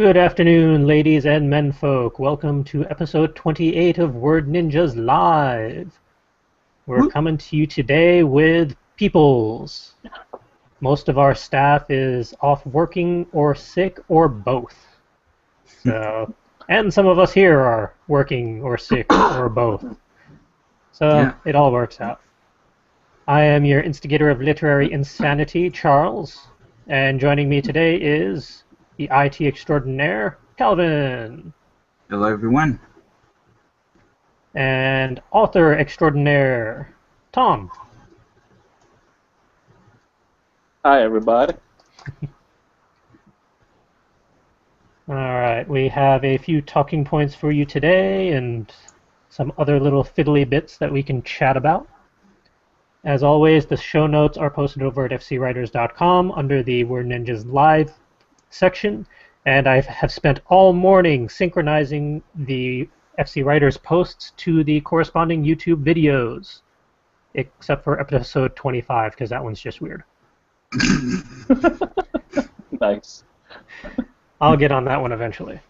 Good afternoon, ladies and menfolk. Welcome to episode 28 of Word Ninjas Live. We're coming to you today with Peoples. Most of our staff is off working or sick or both. And some of us here are working or sick or both. So It all works out. I am your instigator of literary insanity, Charles, and joining me today is the IT extraordinaire, Calvin. Hello, everyone. And author extraordinaire, Tom. Hi, everybody. Alright, we have a few talking points for you today and some other little fiddly bits that we can chat about. As always, the show notes are posted over at fcwriters.com under the Word Ninjas Live section, and I have spent all morning synchronizing the FC Writers posts to the corresponding YouTube videos, except for episode 25, because that one's just weird. Nice. I'll get on that one eventually.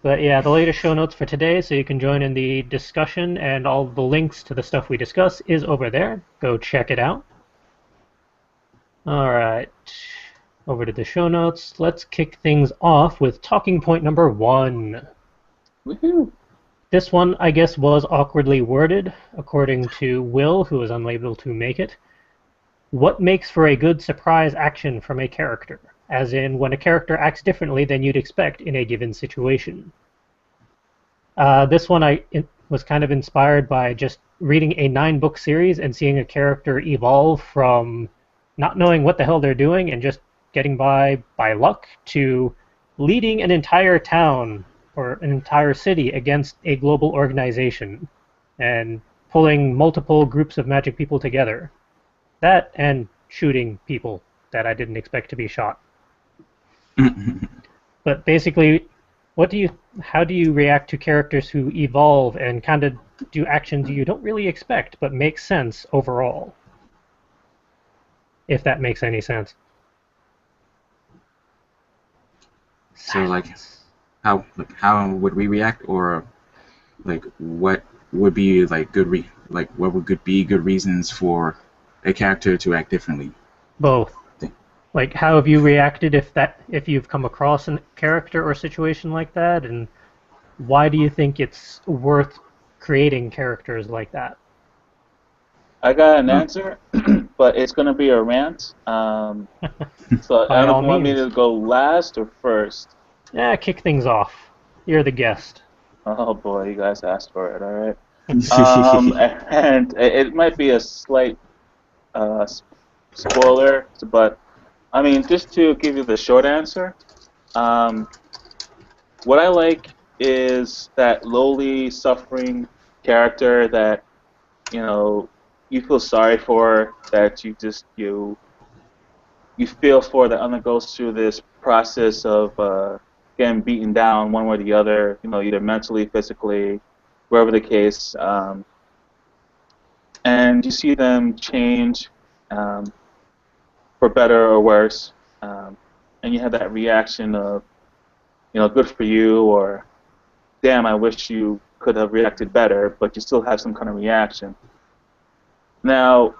But yeah, the latest show notes for today, so you can join in the discussion, and all the links to the stuff we discuss is over there. Go check it out. Alright, over to the show notes. Let's kick things off with talking point number 1. Woohoo! This one, I guess, was awkwardly worded, according to Will, who was unable to make it. What makes for a good surprise action from a character? As in, when a character acts differently than you'd expect in a given situation. This one was kind of inspired by just reading a 9-book series and seeing a character evolve from not knowing what the hell they're doing and just getting by luck to leading an entire town or an entire city against a global organization and pulling multiple groups of magic people together. That and shooting people that I didn't expect to be shot. But basically, how do you react to characters who evolve and kind of do actions you don't really expect but make sense overall? If that makes any sense. So, how would we react, or what would be what would be good reasons for a character to act differently? Both. Like, how have you reacted if you've come across a character or situation like that, and why do you think it's worth creating characters like that? I got an answer, but it's going to be a rant. So I don't know if you want me to go last or first. Yeah, kick things off. You're the guest. Oh boy, you guys asked for it, alright. And it might be a slight spoiler, but I mean, just to give you the short answer, what I like is that lowly, suffering character that, you feel sorry for, that you feel for, that undergoes through this process of getting beaten down one way or the other, either mentally, physically, wherever the case, and you see them change for better or worse, and you have that reaction of, good for you, or damn, I wish you could have reacted better, but you still have some kind of reaction. Now,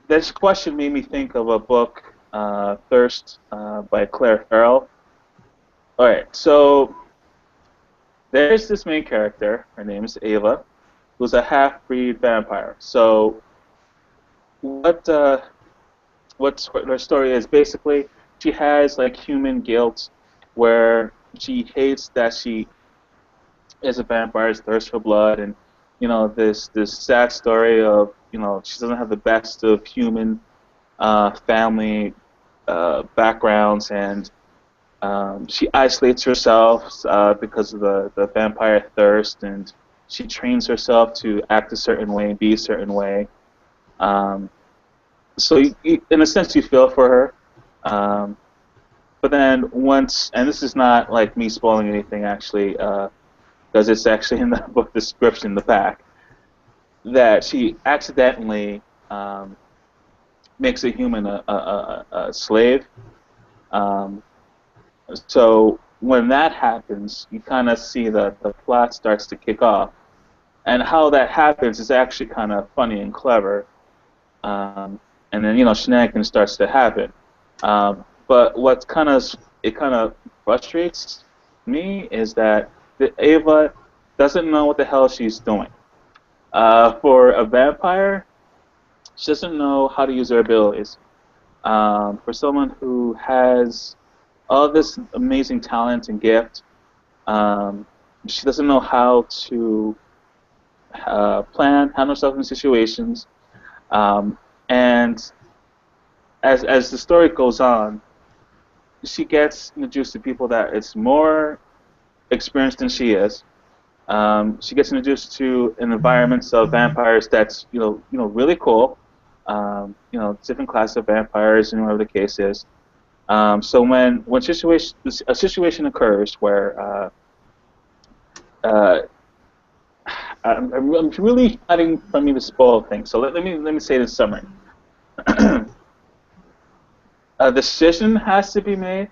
this question made me think of a book, Thirst, by Claire Farrell. Alright, so there's this main character, her name is Ava, who's a half-breed vampire. So what her story is, basically, she has human guilt, where she hates that she is a vampire, thirsts for blood, and this sad story of she doesn't have the best of human family backgrounds, and she isolates herself because of the vampire thirst, and she trains herself to act a certain way, be a certain way. So in a sense, you feel for her. But then once, and this is not like me spoiling anything actually, because it's actually in the book description, the back, that she accidentally makes a human a slave. So when that happens, you kind of see the plot starts to kick off. And how that happens is actually kind of funny and clever. And then, shenanigans starts to happen. But what's kind of frustrates me is that Ava doesn't know what the hell she's doing. For a vampire, she doesn't know how to use her abilities. For someone who has all this amazing talent and gift, she doesn't know how to handle herself in situations. And as the story goes on, she gets introduced to people that is more experienced than she is. She gets introduced to an environments of vampires that's really cool. Different class of vampires and whatever the case is. So when a situation occurs where I'm really hiding from me to spoil things. So let me say this summary. A decision has to be made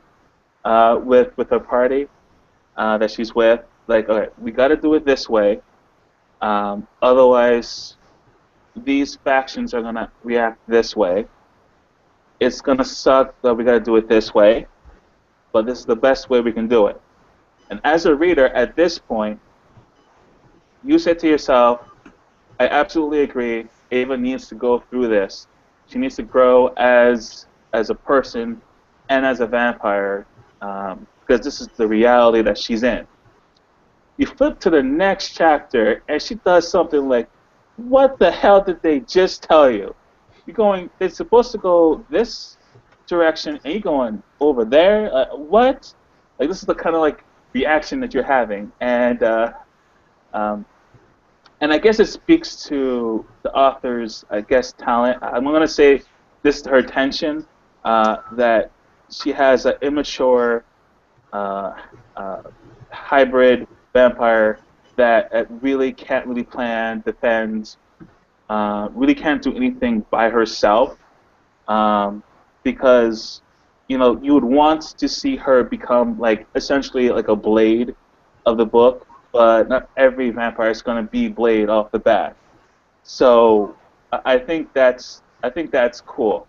with her party that she's with. Like, okay, we got to do it this way. Otherwise, these factions are gonna react this way. It's gonna suck that we got to do it this way, but this is the best way we can do it. And as a reader, at this point, you said to yourself, I absolutely agree. Ava needs to go through this. She needs to grow as a person and as a vampire because this is the reality that she's in. You flip to the next chapter, and she does something like, what the hell did they just tell you? You're going, they're supposed to go this direction, and you're going over there? What? Like, this is the kind of, like, reaction that you're having. And I guess it speaks to the author's, I guess, talent. I'm going to say this is her tension, that she has an immature hybrid vampire that really can't really plan, defend, really can't do anything by herself, because you would want to see her become like essentially like a Blade of the book, but not every vampire is going to be Blade off the bat. So I think that's cool.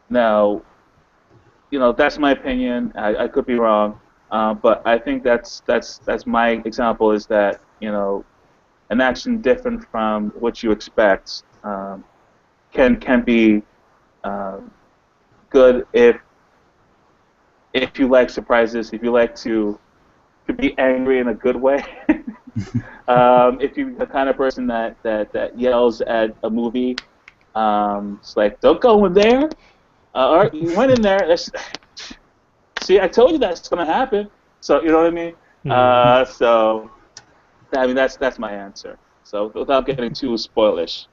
Now, that's my opinion. I could be wrong, but I think that's my example is that an action different from what you expect can be good if you like surprises, if you like to be angry in a good way. If you're the kind of person that yells at a movie, it's like, don't go in there. All right, you went in there. See, I told you that's going to happen. So, you know what I mean? So, I mean, that's my answer. So, without getting too spoilish.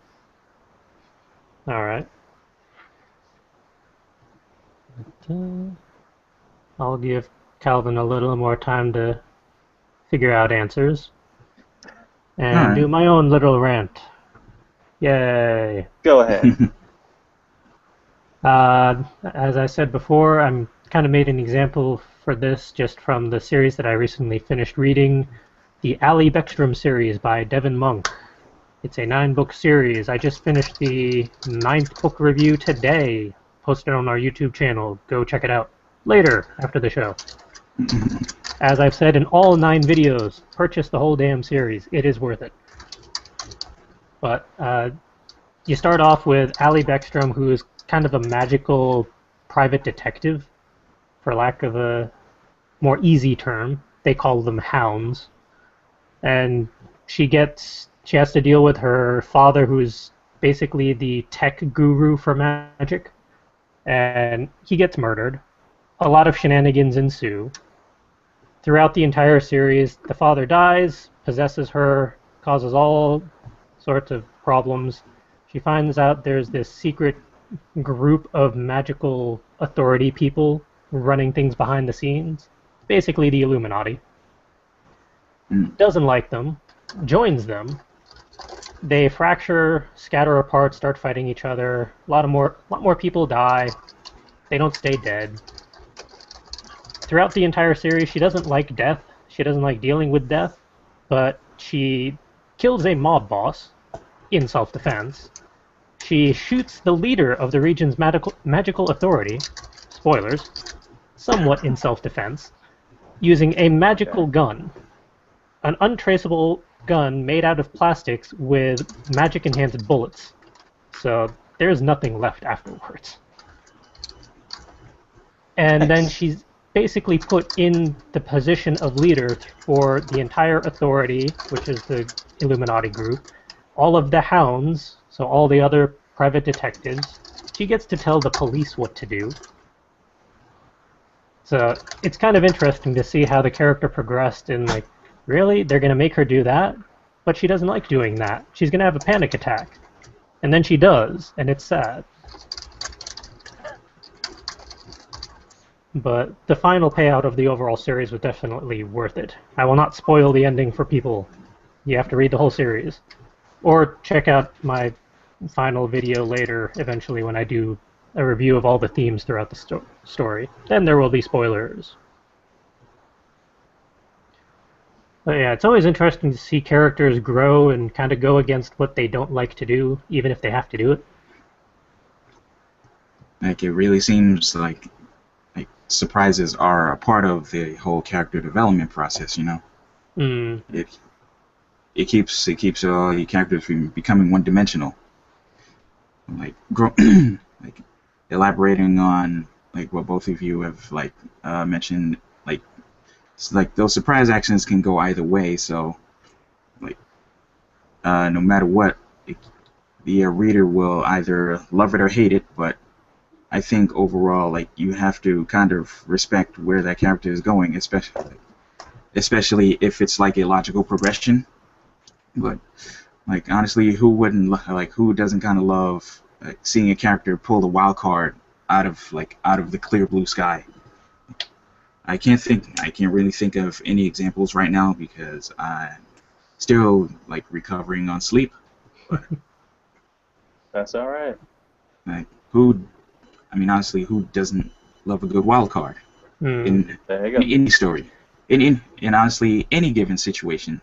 All right. I'll give Calvin a little more time to figure out answers and do my own little rant. Yay. Go ahead. As I said before, I'm kind of made an example for this just from the series that I recently finished reading, the Ali Beckstrom series by Devin Monk. It's a 9-book series. I just finished the 9th book review today, posted on our YouTube channel. Go check it out later after the show. As I've said in all 9 videos, purchase the whole damn series. It is worth it. But you start off with Ali Beckstrom, who is kind of a magical private detective, for lack of a more easy term. They call them hounds. And she has to deal with her father, who's basically the tech guru for magic. And he gets murdered. A lot of shenanigans ensue. Throughout the entire series, the father dies, possesses her, causes all sorts of problems. She finds out there's this secret group of magical authority people running things behind the scenes. Basically the Illuminati. Doesn't like them, joins them. They fracture, scatter apart, start fighting each other. A lot more people die. They don't stay dead. throughout the entire series, she doesn't like death. She doesn't like dealing with death, but she kills a mob boss in self-defense. She shoots the leader of the region's magical authority, spoilers, somewhat in self-defense, using a magical gun, an untraceable gun made out of plastics with magic-enhanced bullets. So there's nothing left afterwards. And then she's basically put in the position of leader for the entire authority, which is the Illuminati group, all of the hounds, so all the other private detectives. She gets to tell the police what to do. So it's kind of interesting to see how the character progressed in, like, really? They're going to make her do that? But she doesn't like doing that. She's going to have a panic attack. And then she does, and it's sad. But the final payout of the overall series was definitely worth it. I will not spoil the ending for people. You have to read the whole series. Or check out my final video later, eventually, when I do a review of all the themes throughout the story. Then there will be spoilers. But yeah, it's always interesting to see characters grow and kind of go against what they don't like to do, even if they have to do it. Like, it really seems like surprises are a part of the whole character development process, you know? Mm. It keeps all your characters from becoming one-dimensional. Like, like elaborating on like what both of you have mentioned, like it's like those surprise actions can go either way. So like no matter what, the reader will either love it or hate it. But I think overall, like, you have to kind of respect where that character is going, especially if it's like a logical progression. But like, honestly, who doesn't kind of love seeing a character pull the wild card out of the clear blue sky? I can't really think of any examples right now because I'm still like recovering on sleep. But That's all right. like, honestly, who doesn't love a good wild card in any story, in honestly any given situation,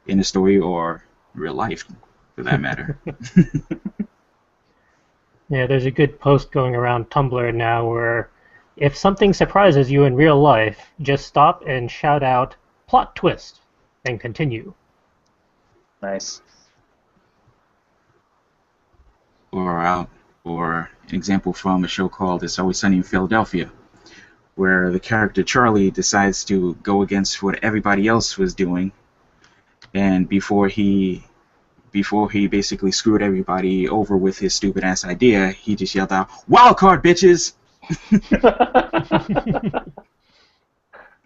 in a story or real life, for that matter. Yeah, there's a good post going around Tumblr now where if something surprises you in real life, just stop and shout out, "Plot twist," and continue. Nice. Or an example from a show called It's Always Sunny in Philadelphia, where the character Charlie decides to go against what everybody else was doing, and before he basically screwed everybody over with his stupid ass idea, he just yelled out, "Wild card, bitches!"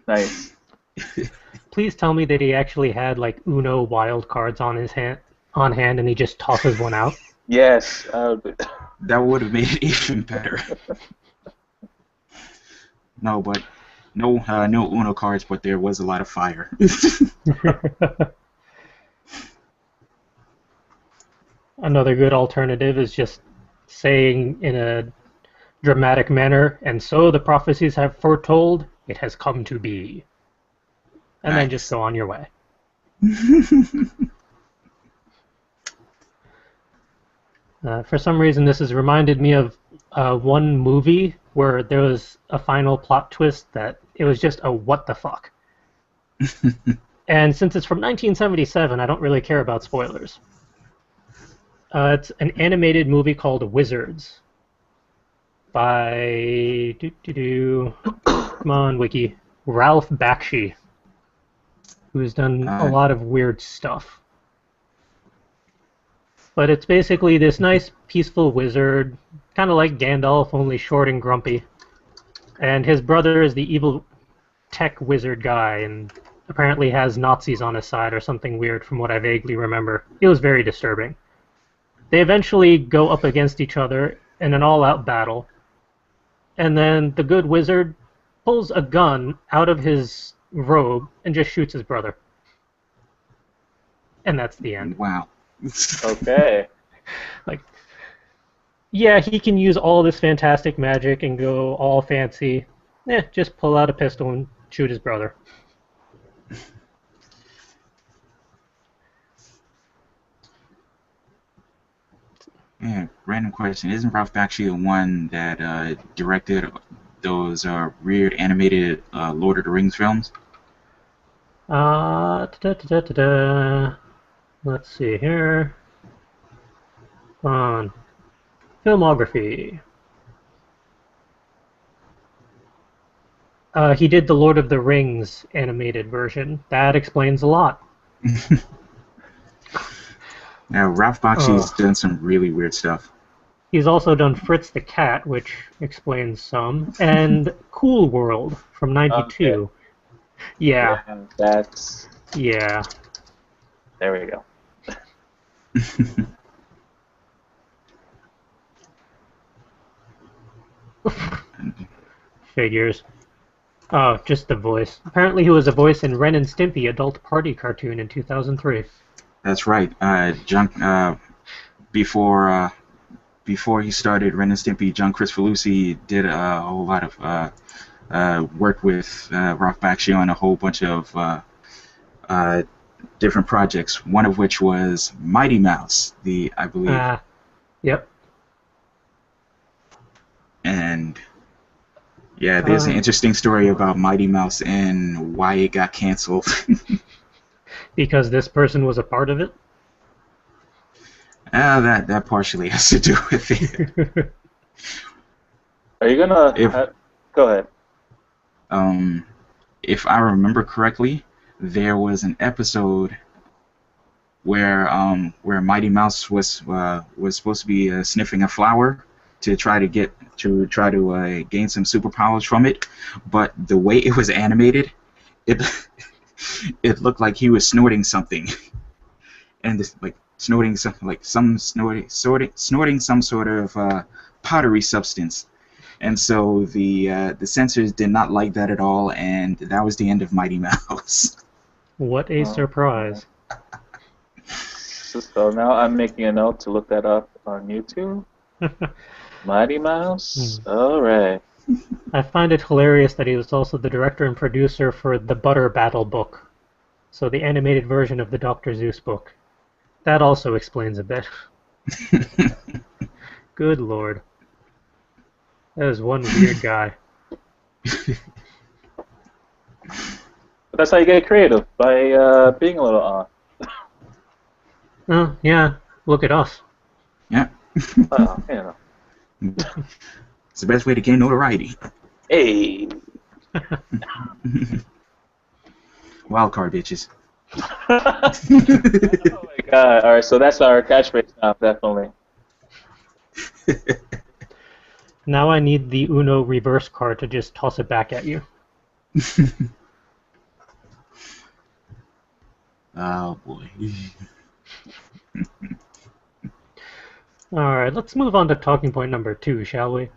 Nice. Please tell me that he actually had like Uno wild cards on hand, and he just tosses one out. Yes. That would have made it even better. No Uno cards, but there was a lot of fire. Another good alternative is just saying in a dramatic manner, "And so the prophecies have foretold, it has come to be." And then just go on your way. For some reason, this has reminded me of one movie where there was a final plot twist that it was just a what the fuck. And since it's from 1977, I don't really care about spoilers. It's an animated movie called Wizards by come on, Wiki, Ralph Bakshi, who's done a lot of weird stuff. But it's basically this nice, peaceful wizard, kind of like Gandalf, only short and grumpy. And his brother is the evil tech wizard guy, and apparently has Nazis on his side or something weird from what I vaguely remember. It was very disturbing. They eventually go up against each other in an all-out battle. And then the good wizard pulls a gun out of his robe and just shoots his brother. And that's the end. Wow. Okay. Like, yeah, he can use all this fantastic magic and go all fancy, Just pull out a pistol and shoot his brother. Yeah, random question. Isn't Ralph Bakshi the one that directed those weird animated Lord of the Rings films? Da-da-da-da-da. Let's see here. On filmography. He did the Lord of the Rings animated version. That explains a lot. Now, Ralph Bakshi's done some really weird stuff. He's also done Fritz the Cat, which explains some, and Cool World from '92. Okay. Yeah, Yeah, that's. yeah. There we go. Figures. Oh, just the voice. Apparently he was a voice in Ren and Stimpy adult party cartoon in 2003. That's right. Before before he started Ren and Stimpy, John Kricfalusi did a whole lot of work with Ralph Bakshi on a whole bunch of different projects. One of which was Mighty Mouse, I believe, Yep. and yeah, there's an interesting story about Mighty Mouse and why it got canceled. Because this person was a part of it? That partially has to do with it. Are you gonna? Go ahead. If I remember correctly, there was an episode where Mighty Mouse was supposed to be sniffing a flower to try to gain some superpowers from it, but the way it was animated, it it looked like he was snorting something, and this, like snorting some sort of powdery substance. And so the censors did not like that at all, and that was the end of Mighty Mouse. What a surprise. So now I'm making a note to look that up on YouTube. Mighty Mouse? Alright. I find it hilarious that he was also the director and producer for the Butter Battle book. So the animated version of the Dr. Zeus book. That also explains a bit. Good lord. That was one weird guy. But that's how you get creative, by being a little off. Oh, yeah. Look at us. Yeah. You know. It's the best way to gain notoriety. Hey! Wildcard bitches. Oh my god. Alright, so that's our catchphrase now, definitely. Now I need the Uno reverse card to just toss it back at you. Oh boy. Alright, let's move on to talking point number 2, shall we?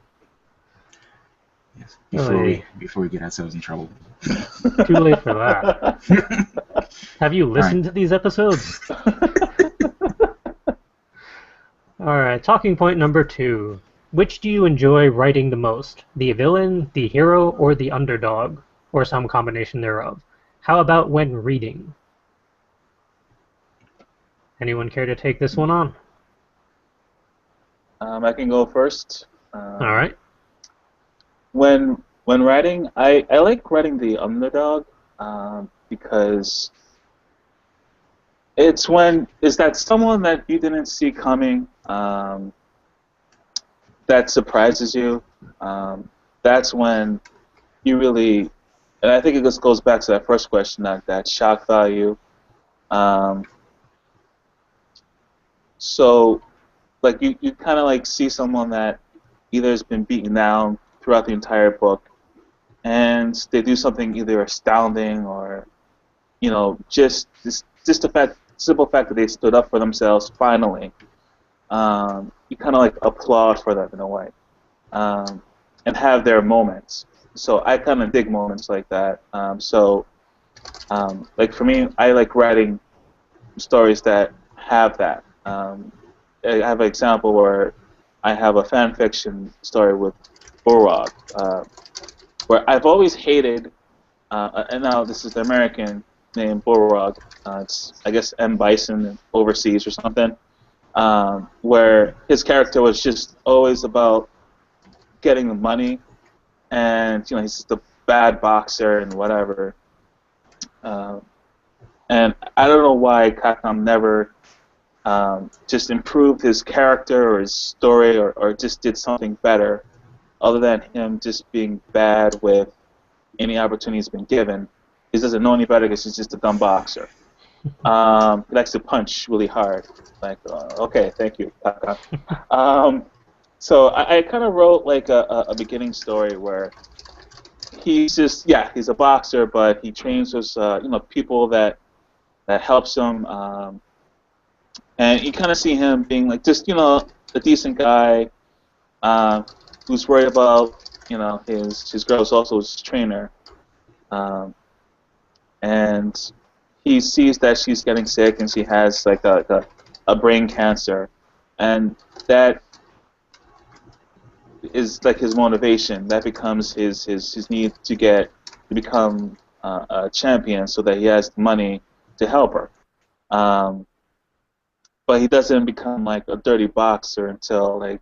Yes. Before we get ourselves in trouble. Too late for that. Have you listened to these episodes? Alright, talking point number 2. Which do you enjoy writing the most? The villain, the hero, or the underdog? Or some combination thereof? How about when reading? Anyone care to take this one on? I can go first. Alright. When writing, I like writing the underdog because it's that someone that you didn't see coming that surprises you. That's when you really, and I think it just goes back to that first question, that shock value. So, like you kind of like see someone that either has been beaten down throughout the entire book, and they do something either astounding or, just the simple fact that they stood up for themselves finally. You kind of like applaud for them in a way, and have their moments. So I kind of dig moments like that. Like for me, I like writing stories that have that. I have an example where I have a fan fiction story with Borog. where I've always hated, and now this is the American name Bulrog. It's I guess M Bison overseas or something. Where his character was just always about getting the money, and he's just a bad boxer and whatever. And I don't know why Capcom never just improved his character or his story or just did something better, other than him just being bad with any opportunity he's been given. He doesn't know any better because he's just a dumb boxer. He likes to punch really hard. Like, okay, thank you, Capcom. So I kind of wrote like a beginning story where he's just, yeah, he's a boxer, but he trains with people that helps him, and you kind of see him being like just a decent guy who's worried about his girl's also his trainer, and he sees that she's getting sick and she has like a brain cancer, and that is like his motivation. That becomes his need to become a champion so that he has the money to help her. But he doesn't become like a dirty boxer until like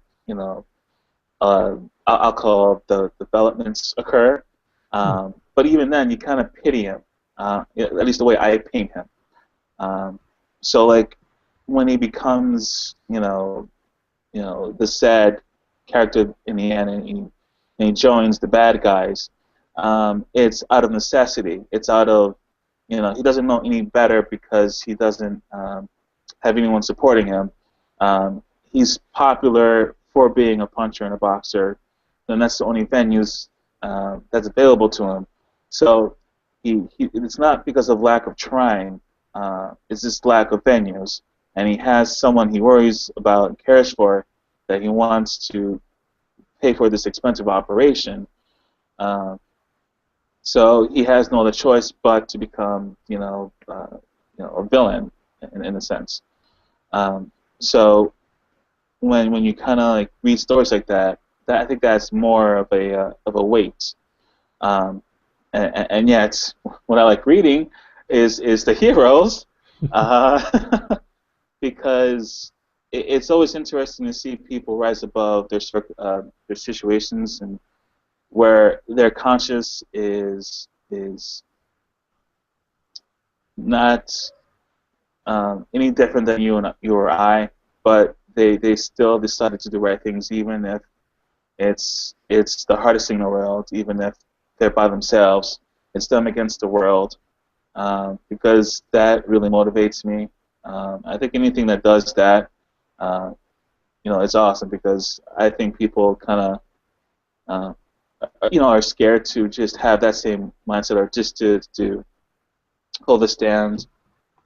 I'll call the developments occur. But even then, you kind of pity him. At least the way I paint him. So like when he becomes the sad character in the end, and he joins the bad guys, it's out of necessity. It's out of he doesn't know any better because he doesn't have anyone supporting him. He's popular for being a puncher and a boxer, and that's the only venues that's available to him. So it's not because of lack of trying. It's just lack of venues, and he has someone he worries about and cares for that he wants to pay for this expensive operation. So he has no other choice but to become, a villain in a sense. So when you kind of like read stories like that, I think that's more of a weight. And yet, what I like reading is the heroes, because it's always interesting to see people rise above their situations, and where their conscience is not any different than you or I, but they still decided to do right things, even if it's the hardest thing in the world, even if they're by themselves. It's them against the world, because that really motivates me. I think anything that does that, it's awesome, because I think people kind of are scared to just have that same mindset, or just to hold a stand,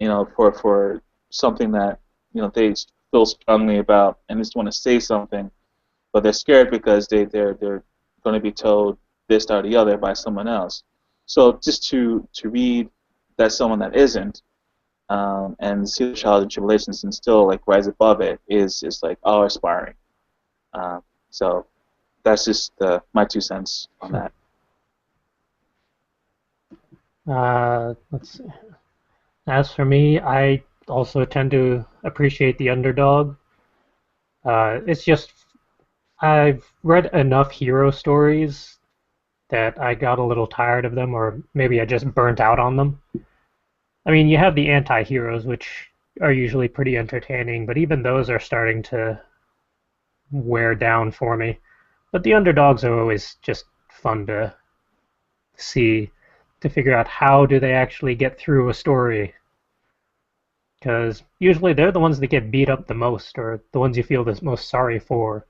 for something that they feel strongly about, and just want to say something, but they're scared because they're going to be told this or the other by someone else. So just to read that someone that isn't, and see the trials and tribulations and still like rise above it is like awe-inspiring. So that's just my 2 cents on that. Let's see. As for me, I also tend to appreciate the underdog. It's just I've read enough hero stories that I got a little tired of them, or maybe I just burnt out on them. I mean, you have the anti-heroes, which are usually pretty entertaining, but even those are starting to wear down for me. But the underdogs are always just fun to see, to figure out how do they actually get through a story. Because usually they're the ones that get beat up the most, or the ones you feel the most sorry for.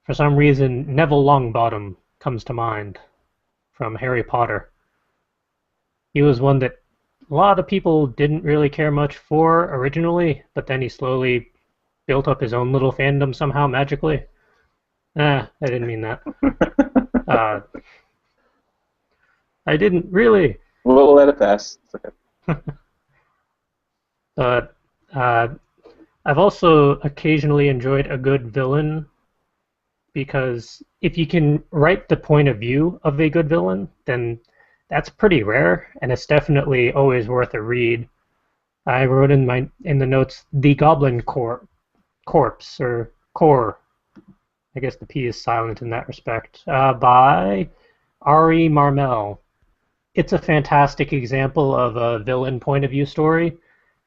For some reason, Neville Longbottom comes to mind from Harry Potter. He was one that a lot of people didn't really care much for originally, but then he slowly built up his own little fandom somehow magically. I didn't mean that. I didn't really. We'll let it pass. It's okay. But I've also occasionally enjoyed a good villain, because if you can write the point of view of a good villain, then that's pretty rare, and it's definitely always worth a read. I wrote in the notes the Goblin Corpse or Core. I guess the P is silent in that respect. By Ari Marmel. It's a fantastic example of a villain point of view story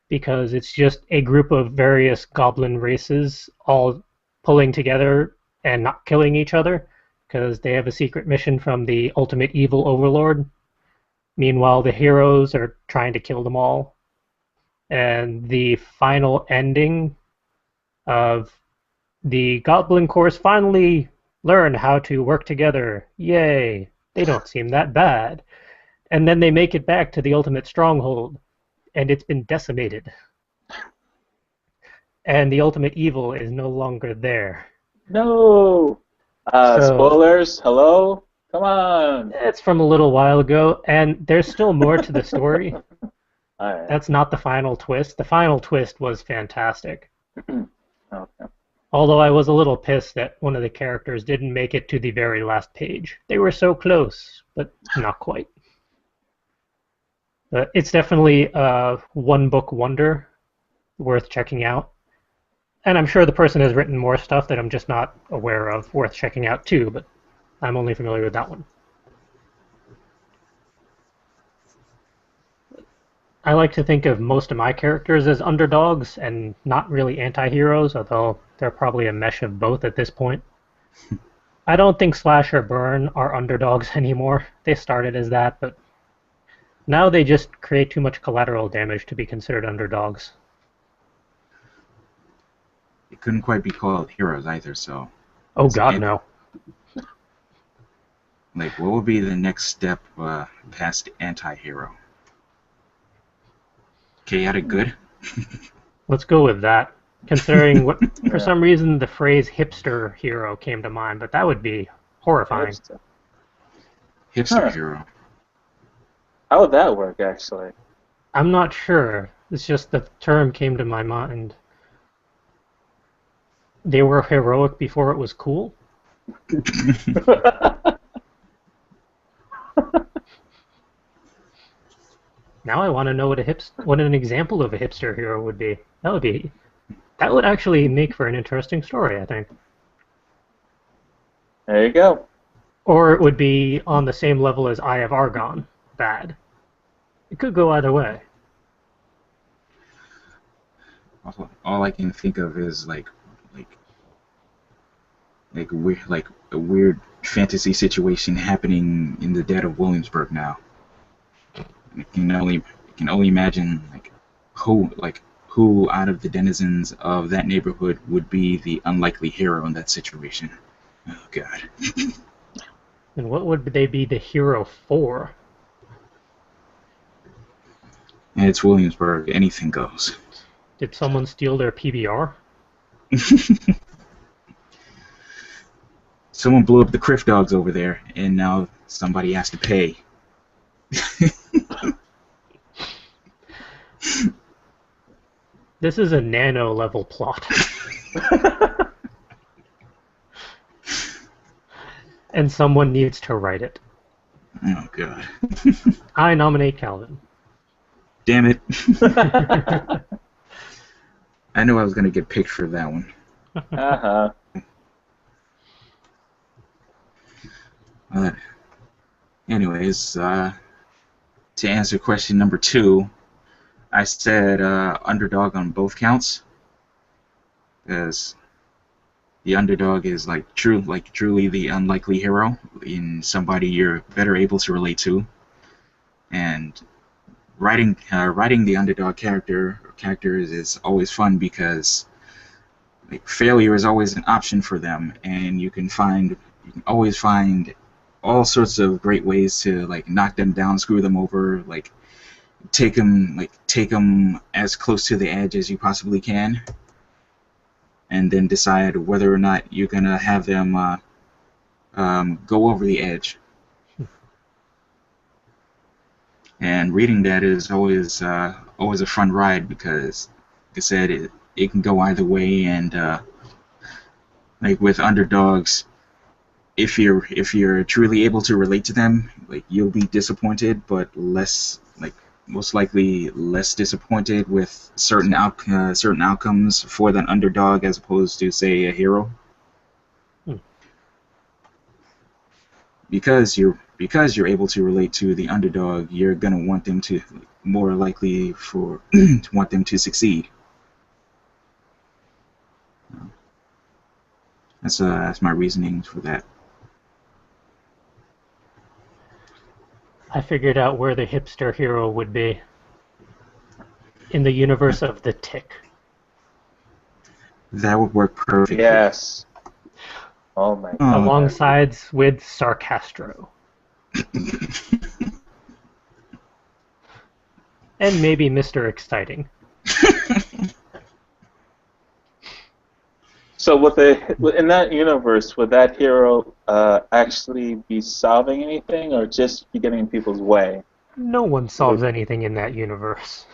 because it's just a group of various goblin races all pulling together and not killing each other because they have a secret mission from the ultimate evil overlord. Meanwhile, the heroes are trying to kill them all. And the final ending of the Goblin Corps finally learn how to work together. Yay! They don't seem that bad. And then they make it back to the ultimate stronghold, and it's been decimated. And the ultimate evil is no longer there. No! Spoilers, hello? Come on! It's from a little while ago, and there's still more to the story. All right. That's not the final twist. The final twist was fantastic. Okay. Although I was a little pissed that one of the characters didn't make it to the very last page. They were so close, but not quite. But it's definitely a one-book wonder worth checking out. And I'm sure the person has written more stuff that I'm just not aware of worth checking out too, but I'm only familiar with that one. I like to think of most of my characters as underdogs and not really anti-heroes, although they're probably a mesh of both at this point. I don't think Slash or Burn are underdogs anymore. They started as that, but now they just create too much collateral damage to be considered underdogs. It couldn't quite be called heroes either, so... Oh god, no. Like, what would be the next step past anti-hero? Chaotic good? Let's go with that. Considering what, for some reason, the phrase hipster hero came to mind, but that would be horrifying. Hipster hero. How would that work, actually? I'm not sure. It's just the term came to my mind. They were heroic before it was cool? Now I want to know what an example of a hipster hero would be. That would actually make for an interesting story, I think. There you go. Or it would be on the same level as Eye of Argon. Bad. It could go either way. All I can think of is like a weird fantasy situation happening in the dead of Williamsburg now. I can only imagine who out of the denizens of that neighborhood would be the unlikely hero in that situation. Oh god. And what would they be the hero for? And it's Williamsburg. Anything goes. Did someone steal their PBR? Someone blew up the Criff Dogs over there, and now somebody has to pay. This is a nano-level plot. And someone needs to write it. Oh, God. I nominate Calvin. Damn it. I knew I was going to get picked for that one. Uh-huh. Anyways, to answer question number 2, I said underdog on both counts, because the underdog is truly the unlikely hero in somebody you're better able to relate to, and writing the underdog characters is always fun because failure is always an option for them, and you can always find all sorts of great ways to knock them down, screw them over, take them as close to the edge as you possibly can, and then decide whether or not you're gonna have them go over the edge. And reading that is always a fun ride because, like I said, it can go either way, and with underdogs, if you're truly able to relate to them, like you'll be disappointed, but less like most likely less disappointed with certain outcomes for that underdog as opposed to say a hero. Hmm. Because you're able to relate to the underdog, you're gonna want them to more likely for to want them to succeed. That's my reasoning for that. I figured out where the hipster hero would be. In the universe of The Tick. That would work perfectly. Yes. Oh my God. Alongside with Sarcastro. And maybe Mr. Exciting. So in that universe, would that hero actually be solving anything, or just be getting in people's way? No one solves anything in that universe.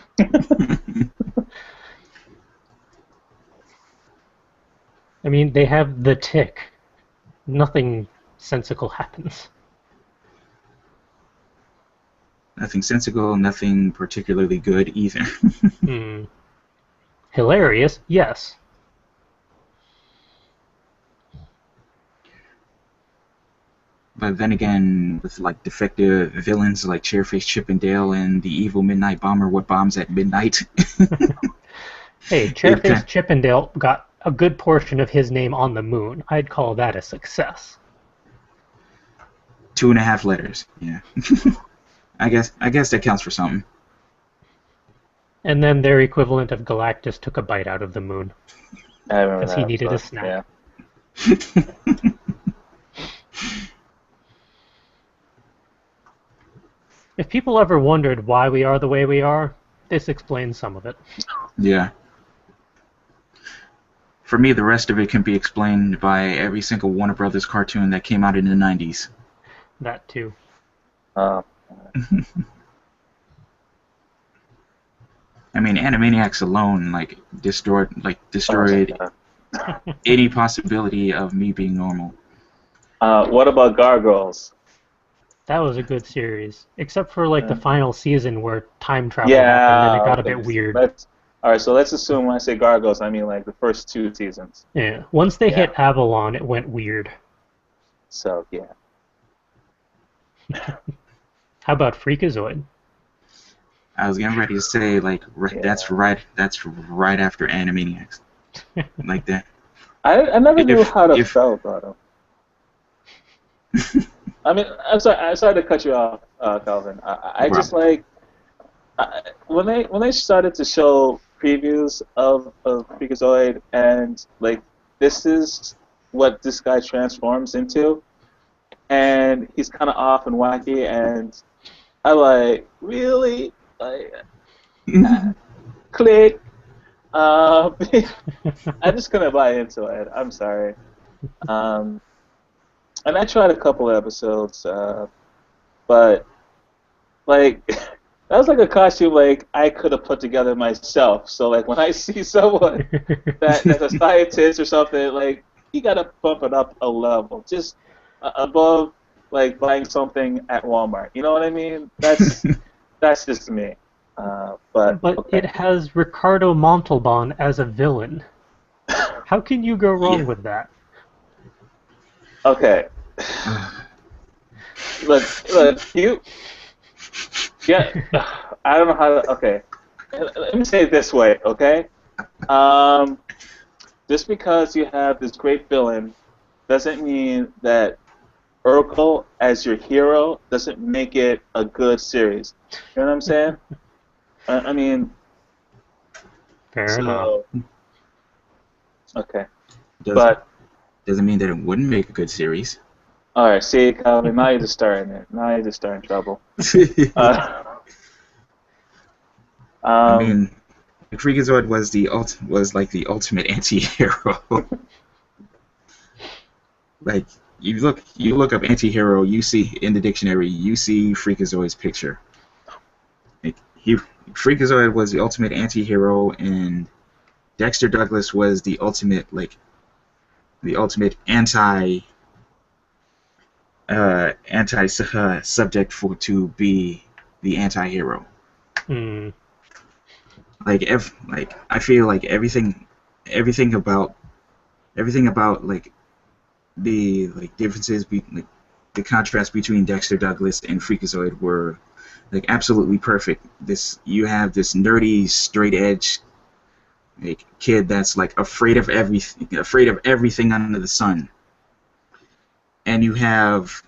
I mean, they have the Tick. Nothing sensical happens. Nothing sensible, nothing particularly good either. Hilarious, yes. But then again, with like defective villains like Chairface Chippendale and the evil Midnight Bomber, what bombs at midnight? Hey, Chairface Chippendale got a good portion of his name on the moon. I'd call that a success. 2.5 letters, yeah. I guess that counts for something. And then their equivalent of Galactus took a bite out of the moon. I remember because he needed a snack. Yeah. If people ever wondered why we are the way we are, this explains some of it. Yeah. For me, the rest of it can be explained by every single Warner Brothers cartoon that came out in the 90s. That too. I mean, Animaniacs alone destroyed any possibility of me being normal. What about Gargoyles? That was a good series, except for the final season where time travel happened and it got a bit weird. Alright, so let's assume when I say Gargoyles, I mean the first 2 seasons. Yeah, once they hit Avalon, it went weird. So, yeah. How about Freakazoid? I was getting ready to say that's right after Animaniacs. Like that. I never knew how to feel about them. I mean, I'm sorry to cut you off, Calvin. I just when they started to show previews of Freakazoid and this is what this guy transforms into, and he's kind of off and wacky, and I really click. I just couldn't buy into it. I'm sorry. And I tried a couple of episodes, but that was a costume I could have put together myself. So when I see someone that's a scientist or something, you gotta bump it up a level, just above buying something at Walmart. You know what I mean? That's just me. But okay. It has Ricardo Montalban as a villain. How can you go wrong with that? Okay. Look, you. Yeah, I don't know how to. Okay, let me say it this way. Okay, just because you have this great villain doesn't mean that Urkel as your hero doesn't make it a good series. You know what I'm saying? I mean. Fair enough. Okay. Doesn't mean that it wouldn't make a good series. All right, see, Calvin, now you're just starting it. Now you're just starting trouble. I mean, Freakazoid was the ultimate anti-hero. you look up anti-hero, you see in the dictionary, you see Freakazoid's picture. Freakazoid was the ultimate anti-hero, and Dexter Douglas was the ultimate anti anti subject for to be the anti-hero. Hmm. Like if like I feel like everything about like the like differences like the contrast between Dexter Douglas and Freakazoid were like absolutely perfect. This you have this nerdy straight edge like kid that's like afraid of everything under the sun, and you have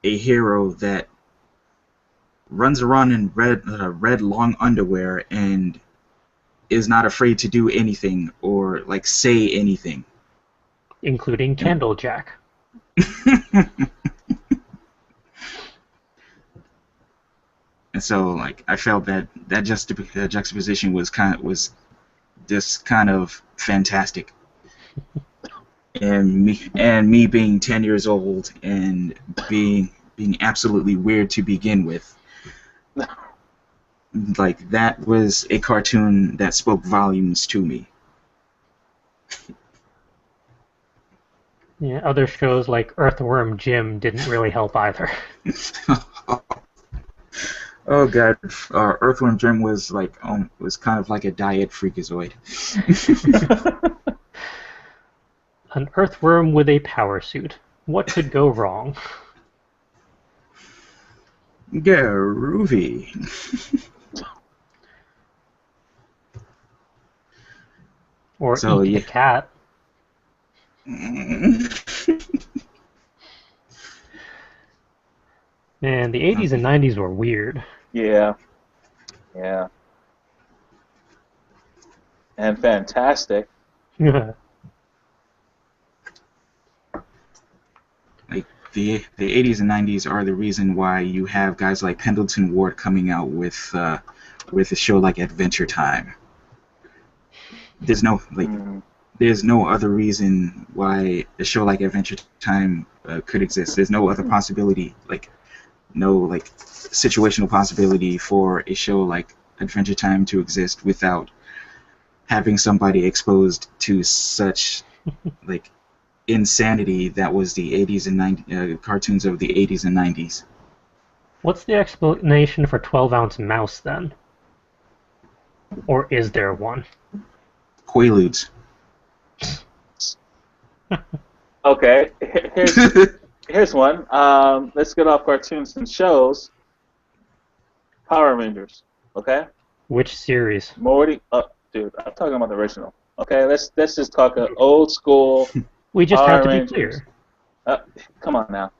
a hero that runs around in red long underwear and is not afraid to do anything or like say anything. Including And Candlejack. and so like I felt that juxtaposition was just kind of fantastic. And me being 10 years old and being absolutely weird to begin with, like that was a cartoon that spoke volumes to me. Yeah, other shows like Earthworm Jim didn't really help either. Oh god, Earthworm Jim was kind of like a diet freakazoid. An earthworm with a power suit. What could go wrong? Groovy. Or So eat the yeah. cat. Man, the 80s and 90s were weird. Yeah. Yeah. And fantastic. Like the 80s and 90s are the reason why you have guys like Pendleton Ward coming out with a show like Adventure Time. There's no like there's no other reason why a show like Adventure Time could exist. There's no other possibility, like no like situational possibility for a show like Adventure Time to exist without having somebody exposed to such like insanity that was the 80s and 90s cartoons of the 80s and 90s. What's the explanation for 12-ounce mouse then? Or is there one? Quaaludes. Okay, here's one. Let's get off cartoons and shows. Power Rangers. Okay. Which series? Morty. Dude, I'm talking about the original. Okay, let's just talk old school We just Power have to be Rangers. clear. Come on now.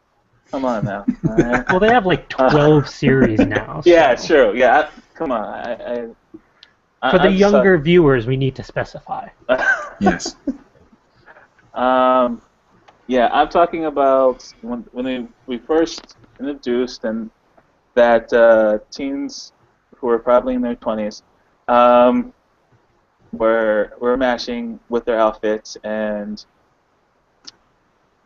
All right. Well, they have like 12 series now. Yeah, so. true. Yeah, come on. For the I'm younger viewers, we need to specify. Yes. Yeah, I'm talking about when we first introduced and that teens who were probably in their 20s were mashing with their outfits, and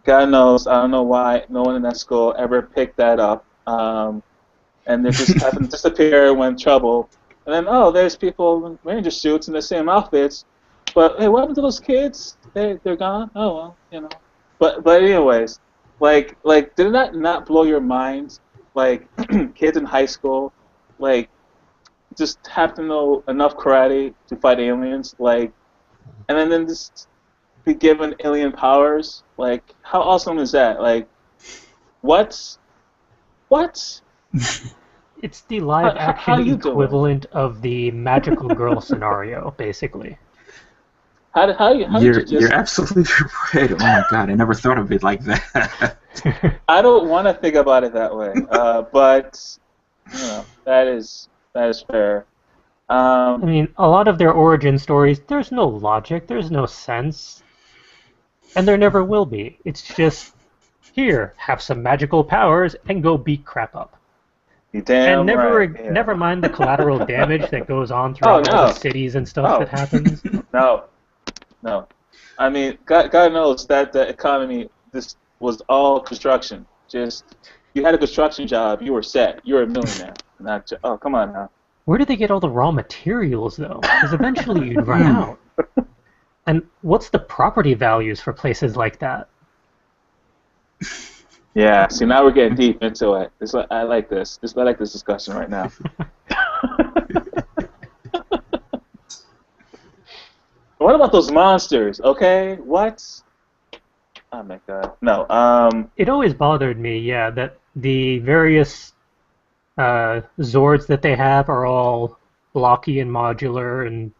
God knows, I don't know why no one in that school ever picked that up, and they just happened to disappear when trouble. And then, oh, there's people in ranger suits in the same outfits, but hey, what happened to those kids? They're gone. Oh well, you know. But anyways, like did that not blow your mind? Like kids in high school, like just have to know enough karate to fight aliens, like, and then just be given alien powers. Like, how awesome is that? Like, what? What? It's the live-action how you doing? equivalent of the magical girl scenario, basically. How did you just? You're absolutely right. Oh my god, I never thought of it like that. I don't want to think about it that way, but you know that is fair. I mean, a lot of their origin stories, there's no logic, there's no sense, and there never will be. It's just, here, have some magical powers and go beat crap up. Damn And never, right, yeah. never mind the collateral damage that goes on throughout all the cities and stuff that happens. No. I mean, God knows that the economy, this was all construction. Just, you had a construction job, you were set. You were a millionaire. Oh, come on now. Where did they get all the raw materials, though? Because eventually you'd run out. And what's the property values for places like that? Yeah. See, now we're getting deep into it. I like this. I like this discussion right now. What about those monsters? Okay, what? Oh my god. No. It always bothered me, yeah, that the various Zords that they have are all blocky and modular, and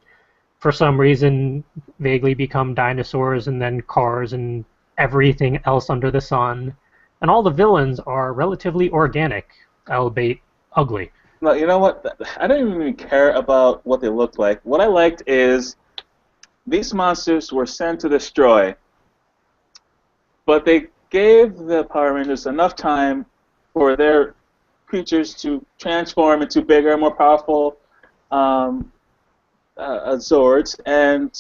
for some reason vaguely become dinosaurs and then cars and everything else under the sun. And all the villains are relatively organic, albeit ugly. No, you know what? I don't even care about what they looked like. What I liked is these monsters were sent to destroy, but they gave the Power Rangers enough time for their creatures to transform into bigger, more powerful Zords, and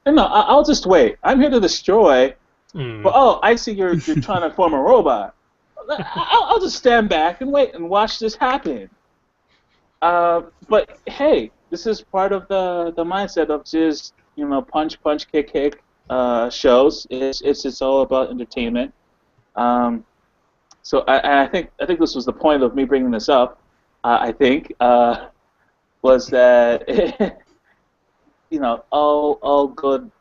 no, I'll just wait. I'm here to destroy. But oh, I see you're trying to form a robot. I'll just stand back and wait and watch this happen. But hey, this is part of the mindset of just punch punch kick kick shows. It's all about entertainment. So I think this was the point of me bringing this up. I think was that all good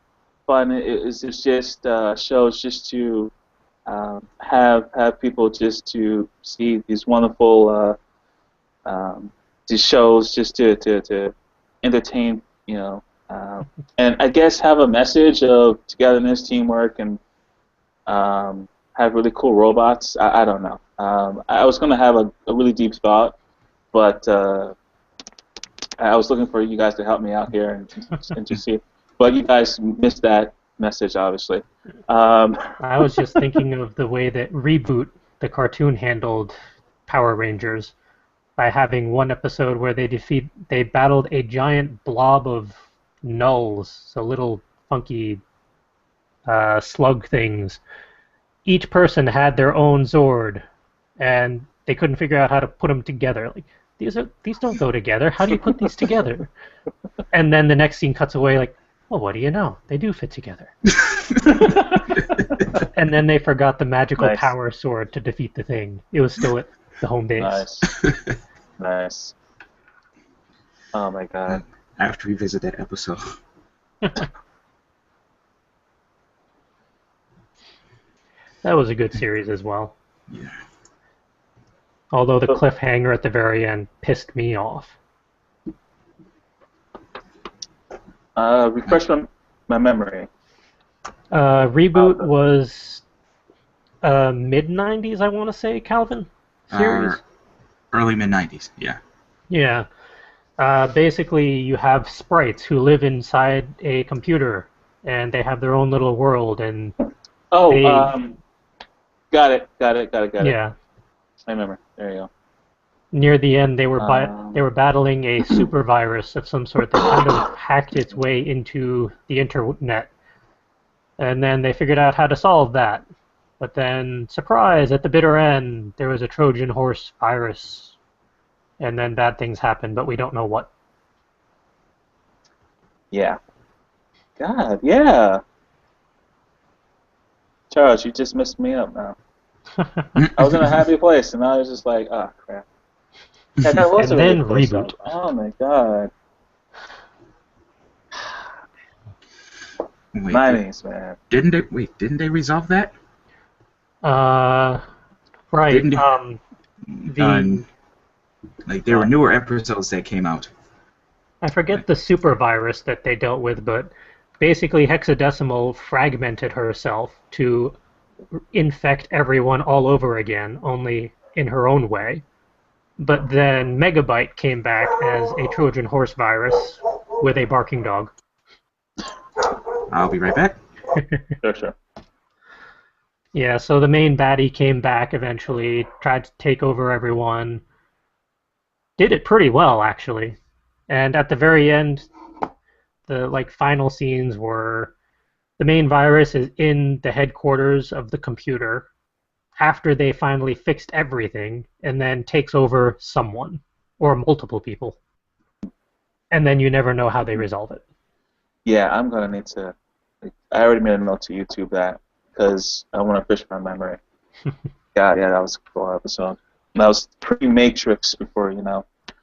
fun is just shows just to have people just to see these wonderful these shows just to entertain, and I guess have a message of togetherness, teamwork, and have really cool robots. I don't know. I was going to have a really deep thought, but I was looking for you guys to help me out here and to see. But you guys missed that message, obviously. I was just thinking of the way that Reboot, the cartoon, handled Power Rangers by having one episode where they battled a giant blob of nulls, so little funky slug things. Each person had their own Zord, and they couldn't figure out how to put them together. Like, these don't go together. How do you put these together? And then the next scene cuts away like, well, what do you know? They do fit together. And then they forgot the magical power sword to defeat the thing. It was still at the home base. Nice. Nice. Oh my god. I have to revisit that episode. That was a good series as well. Yeah. Although the cliffhanger at the very end pissed me off. Refresh my memory. Reboot was mid-90s, I want to say, Calvin? Series? Early mid-90s, yeah. Yeah. Basically, you have sprites who live inside a computer, and they have their own little world, and got it. Yeah. I remember. There you go. Near the end, they were battling a super virus of some sort that kind of hacked its way into the internet. And then they figured out how to solve that. But then, surprise, at the bitter end, there was a Trojan horse virus. And then bad things happened, but we don't know what. Yeah. God, yeah. Charles, you just messed me up now. I was in a happy place, and I was just like, oh, crap. Yeah, that was and a then really Reboot. Oh, my God. Wait, 90s, man. Didn't they resolve that? Right. Didn't like there were newer episodes that came out. I forget the super virus that they dealt with, but basically Hexadecimal fragmented herself to infect everyone all over again, only in her own way. But then Megabyte came back as a Trojan horse virus with a barking dog. I'll be right back. Sure. Yeah, so the main baddie came back eventually, tried to take over everyone. Did it pretty well, actually. And at the very end, the final scenes were the main virus is in the headquarters of the computer after they finally fixed everything, and then takes over someone or multiple people. And then you never know how they resolve it. Yeah, I'm going to need to... I already made a note to YouTube that, because I want to fish my memory. God, yeah, that was a cool episode. That was pre-Matrix before,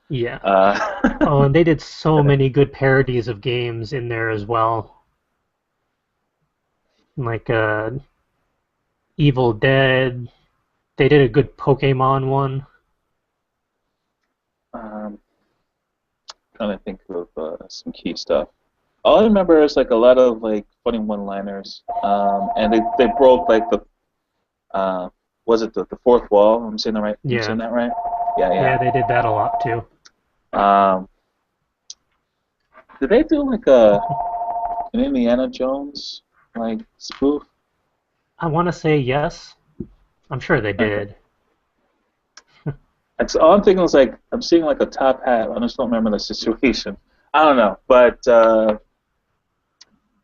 Yeah. Uh, Oh, and they did so many good parodies of games in there as well. Like Evil Dead. They did a good Pokemon one. um, trying to think of some key stuff. All I remember is like a lot of like funny one-liners, and they broke like uh, was it the fourth wall? I'm saying that right. I'm Yeah. saying that right. Yeah, Yeah, yeah. they did that a lot too. Um, did they do like an Indiana Jones like spoof? I want to say yes. I'm sure they Okay. did. All I'm thinking is like I'm seeing like a top hat. I just don't remember the situation. I don't know, but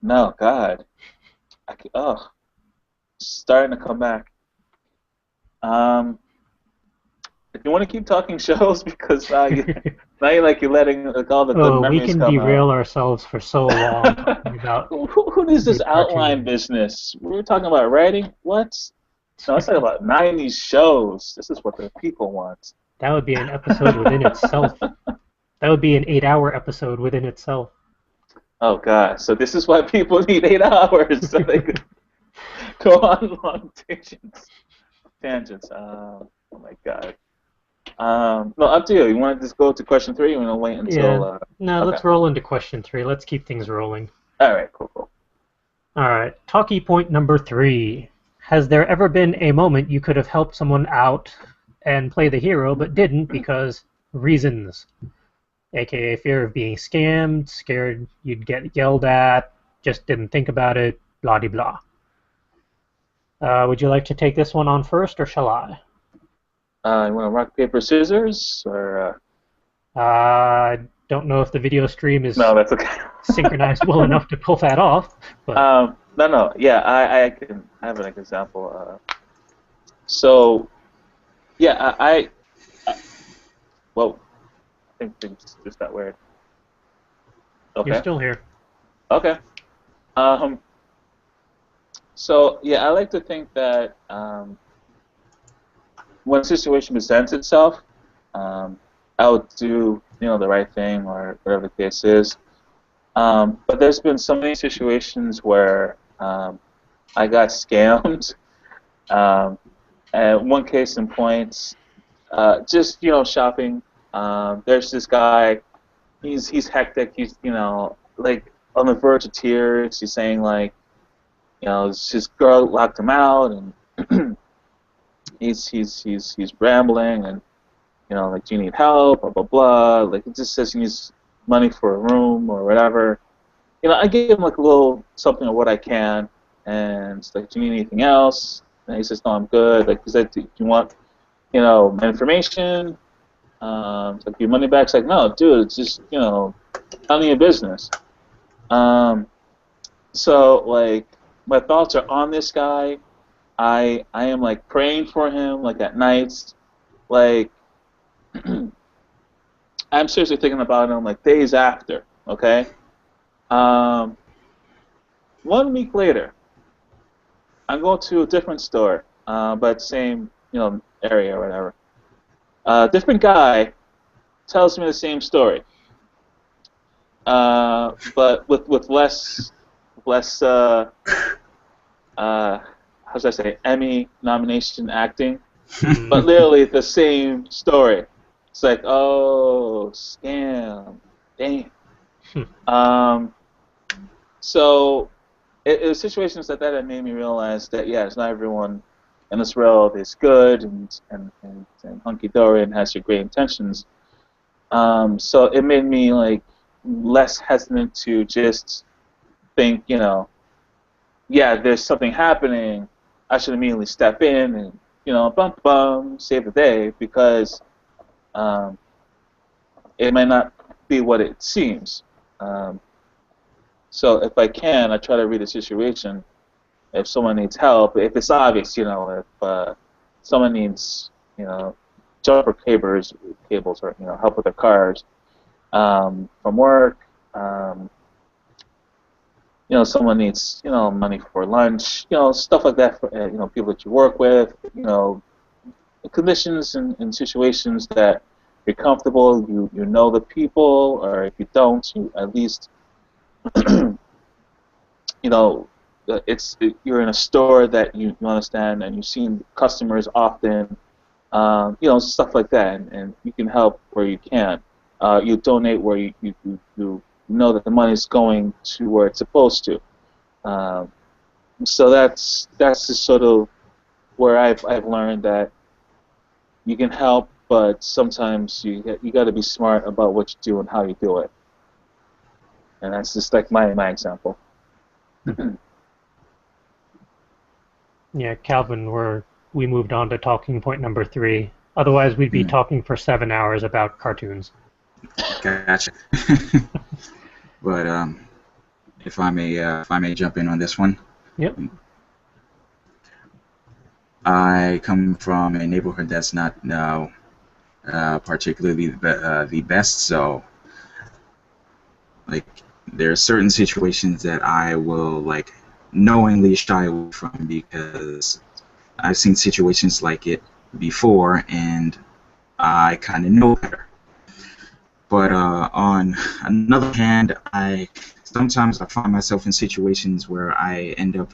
no, God, oh, starting to come back. Um, if you want to keep talking shows, because you're letting like all the good Oh, we memories can come out. derail ourselves for so long talking about Who needs this good outline cartoons. business? We were talking about writing. What? No, let's talk about '90s shows. This is what the people want. That would be an episode within itself. That would be an 8-hour episode within itself. Oh God! So this is why people need 8 hours so they could go on long tangents. Tangents. Oh my God. No, up to you. You want to just go to question three? You want to wait Yeah. until? No, Okay. let's roll into question 3. Let's keep things rolling. All right. Cool. Cool. All right. Talkie point number 3. Has there ever been a moment you could have helped someone out and play the hero but didn't because reasons? AKA fear of being scammed, scared you'd get yelled at, just didn't think about it, blah de blah. Would you like to take this one on first, or shall I? You want to rock paper scissors or? I don't know if the video stream No, is that's okay. synchronized well enough to pull that off, but No, no. Yeah, I can have an example. So yeah, I whoa, I think things just got weird. you're Okay. still here. Okay. Um. So yeah, I like to think that when a situation presents itself, um, I would do the right thing or whatever the case is. But there's been so many situations where I got scammed. Um, and one case in point, just shopping. There's this guy. He's hectic. He's like on the verge of tears. He's saying like his girl locked him out, and he's rambling, and like, do you need help? Blah blah blah. Like, he just says he needs money for a room or whatever. I give him like a little something of what I can, and it's like, do you need anything else? And he says, no, I'm good. Like, he said, do you want my information? It's like, your money back? It's like, no, dude, it's just none of your business. Um, so like, my thoughts are on this guy. I am like praying for him like at nights. Like, I'm seriously thinking about him like days after. Okay. Um, 1 week later, I'm going to a different store, but same area or whatever. Different guy tells me the same story, but with less how should I say, Emmy nomination acting, Hmm. but literally the same story. It's like, oh, scam, damn. Um, so it was situations like that that made me realize that yeah, it's not everyone in this world is good and hunky dory and has your great intentions. So it made me like less hesitant to just think, yeah, there's something happening. I should immediately step in and bum bum save the day because um, it might not be what it seems. Um, so if I can, I try to read the situation. If someone needs help, if it's obvious, if someone needs, jumper cables or help with their cars from work. someone needs, money for lunch, stuff like that for, people that you work with, conditions and situations that you're comfortable, you know the people, or if you don't, you at least, you know, you're in a store that you understand and you've seen customers often, stuff like that, and you can help where you can. You donate where you know that the money's going to where it's supposed to. Um, so that's just sort of where I've learned that you can help, but sometimes you got to be smart about what you do and how you do it. And that's just like my example. Yeah, Calvin, we moved on to talking point number 3. Otherwise, we'd be talking for 7 hours about cartoons. Gotcha. But if I may jump in on this one. Yep. I come from a neighborhood that's not particularly the best, so like there are certain situations that I will like knowingly shy away from because I've seen situations like it before and I kind of know better. But on another hand, sometimes I find myself in situations where I end up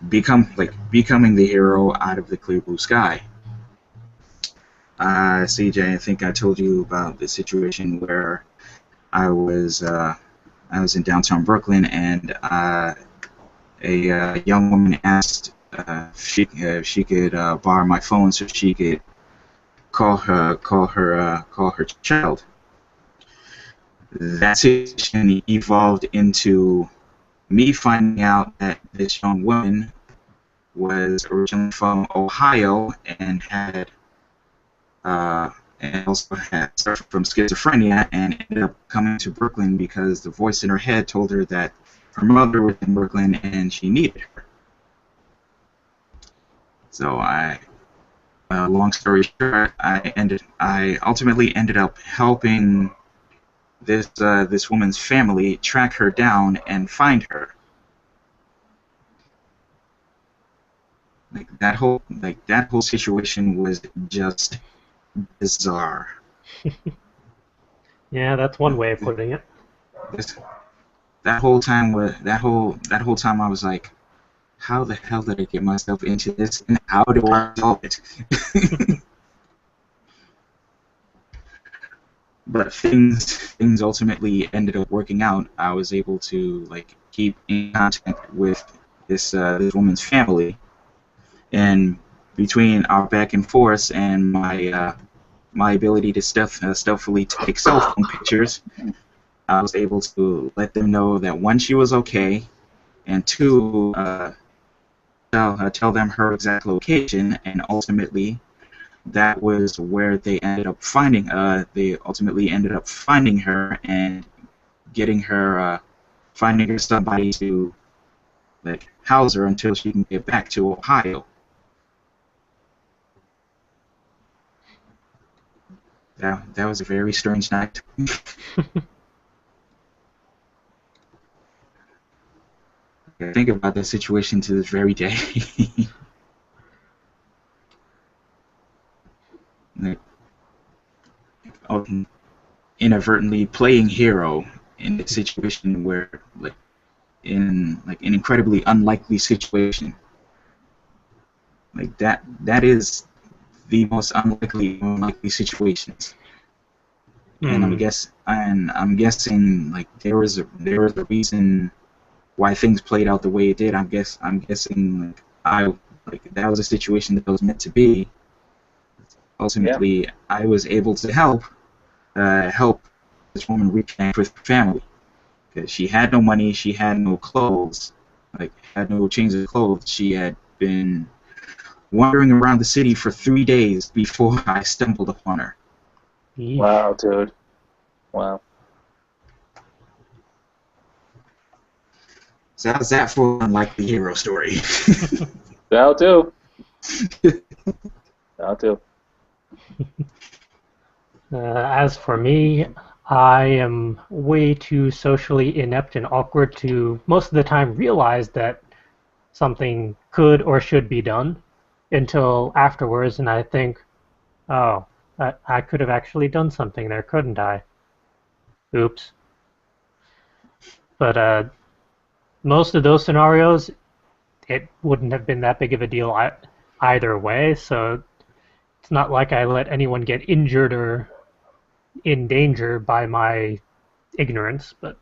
becoming the hero out of the clear blue sky. CJ, I think I told you about the situation where I was in downtown Brooklyn and a young woman asked if she could borrow my phone so she could call her child. That situation evolved into me finding out that this young woman was originally from Ohio and also had suffered from schizophrenia and ended up coming to Brooklyn because the voice in her head told her that her mother was in Brooklyn and she needed her. So long story short, I ultimately ended up helping this woman's family track her down and find her. That whole situation was just bizarre. Yeah, that's one way of putting it. That whole time I was like, how the hell did I get myself into this and how do I solve it? But things ultimately ended up working out. I was able to like keep in contact with this woman's family, and between our back and forth and my ability to stealthily take cell phone pictures, I was able to let them know that one, she was okay, and two, tell them her exact location, and ultimately that was where they ended up finding. They ultimately ended up finding her and getting her, finding her somebody to like house her until she can get back to Ohio. That was a very strange night. I think about that situation to this very day. Like, inadvertently playing hero in a situation where, like, in like an incredibly unlikely situation, like that is the most unlikely situations. And I'm guessing like there was a reason why things played out the way it did. I'm guessing that was a situation that was meant to be. Ultimately, yeah. I was able to help this woman reconnect with her family because she had no money, she had no clothes, had no change of clothes. She had been wandering around the city for 3 days before I stumbled upon her. Wow, dude. Wow. So how's that for an unlikely hero story? That'll do. That'll do. As for me, I am way too socially inept and awkward to most of the time realize that something could or should be done until afterwards, and I think, oh, I could have actually done something there, couldn't I? Oops. But most of those scenarios, it wouldn't have been that big of a deal either way, so it's not like I let anyone get injured or in danger by my ignorance. But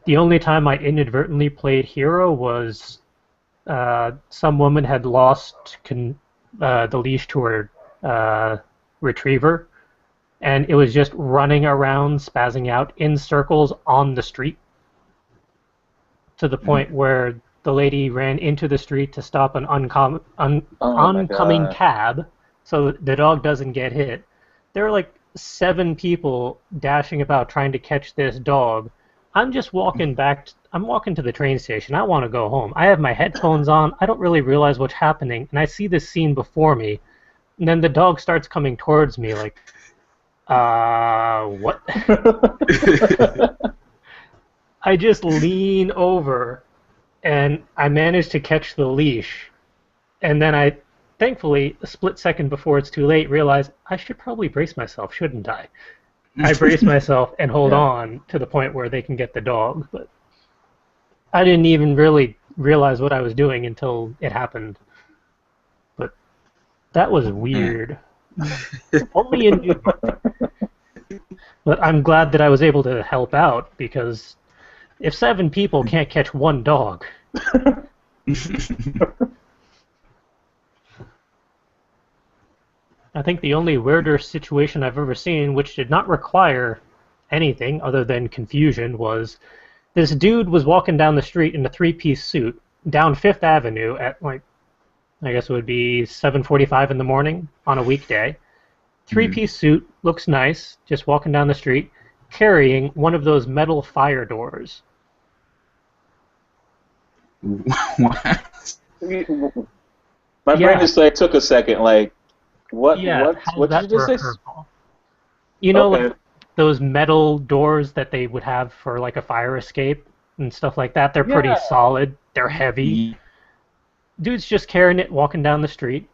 the only time I inadvertently played hero was some woman had lost the leash to her retriever, and it was just running around, spazzing out in circles on the street to the point where the lady ran into the street to stop an Oh my oncoming god. cab so the dog doesn't get hit. There were like 7 people dashing about trying to catch this dog. I'm just walking back. I'm walking to the train station. I want to go home. I have my headphones on. I don't really realize what's happening, and I see this scene before me. And then the dog starts coming towards me like, what? I just lean over and I managed to catch the leash. And then I, thankfully, a split second before it's too late, realize I should probably brace myself, shouldn't I? I brace myself and hold Yeah. on to the point where they can get the dog. But I didn't even really realize what I was doing until it happened. But that was Man. weird. Only in New York. But I'm glad that I was able to help out because if 7 people can't catch one dog, I think the only weirder situation I've ever seen, which did not require anything other than confusion, was this dude was walking down the street in a three-piece suit down Fifth Avenue at like I guess it would be 7:45 in the morning on a weekday. Three-piece suit, looks nice, just walking down the street, carrying one of those metal fire doors. What? My Yeah. brain just like took a second. Like, what? Yeah, What? how's What did that you for just a say? curveball? You know, Okay. like those metal doors that they would have for like a fire escape and stuff like that. They're pretty Yeah. solid. They're heavy. Dude's just carrying it, walking down the street.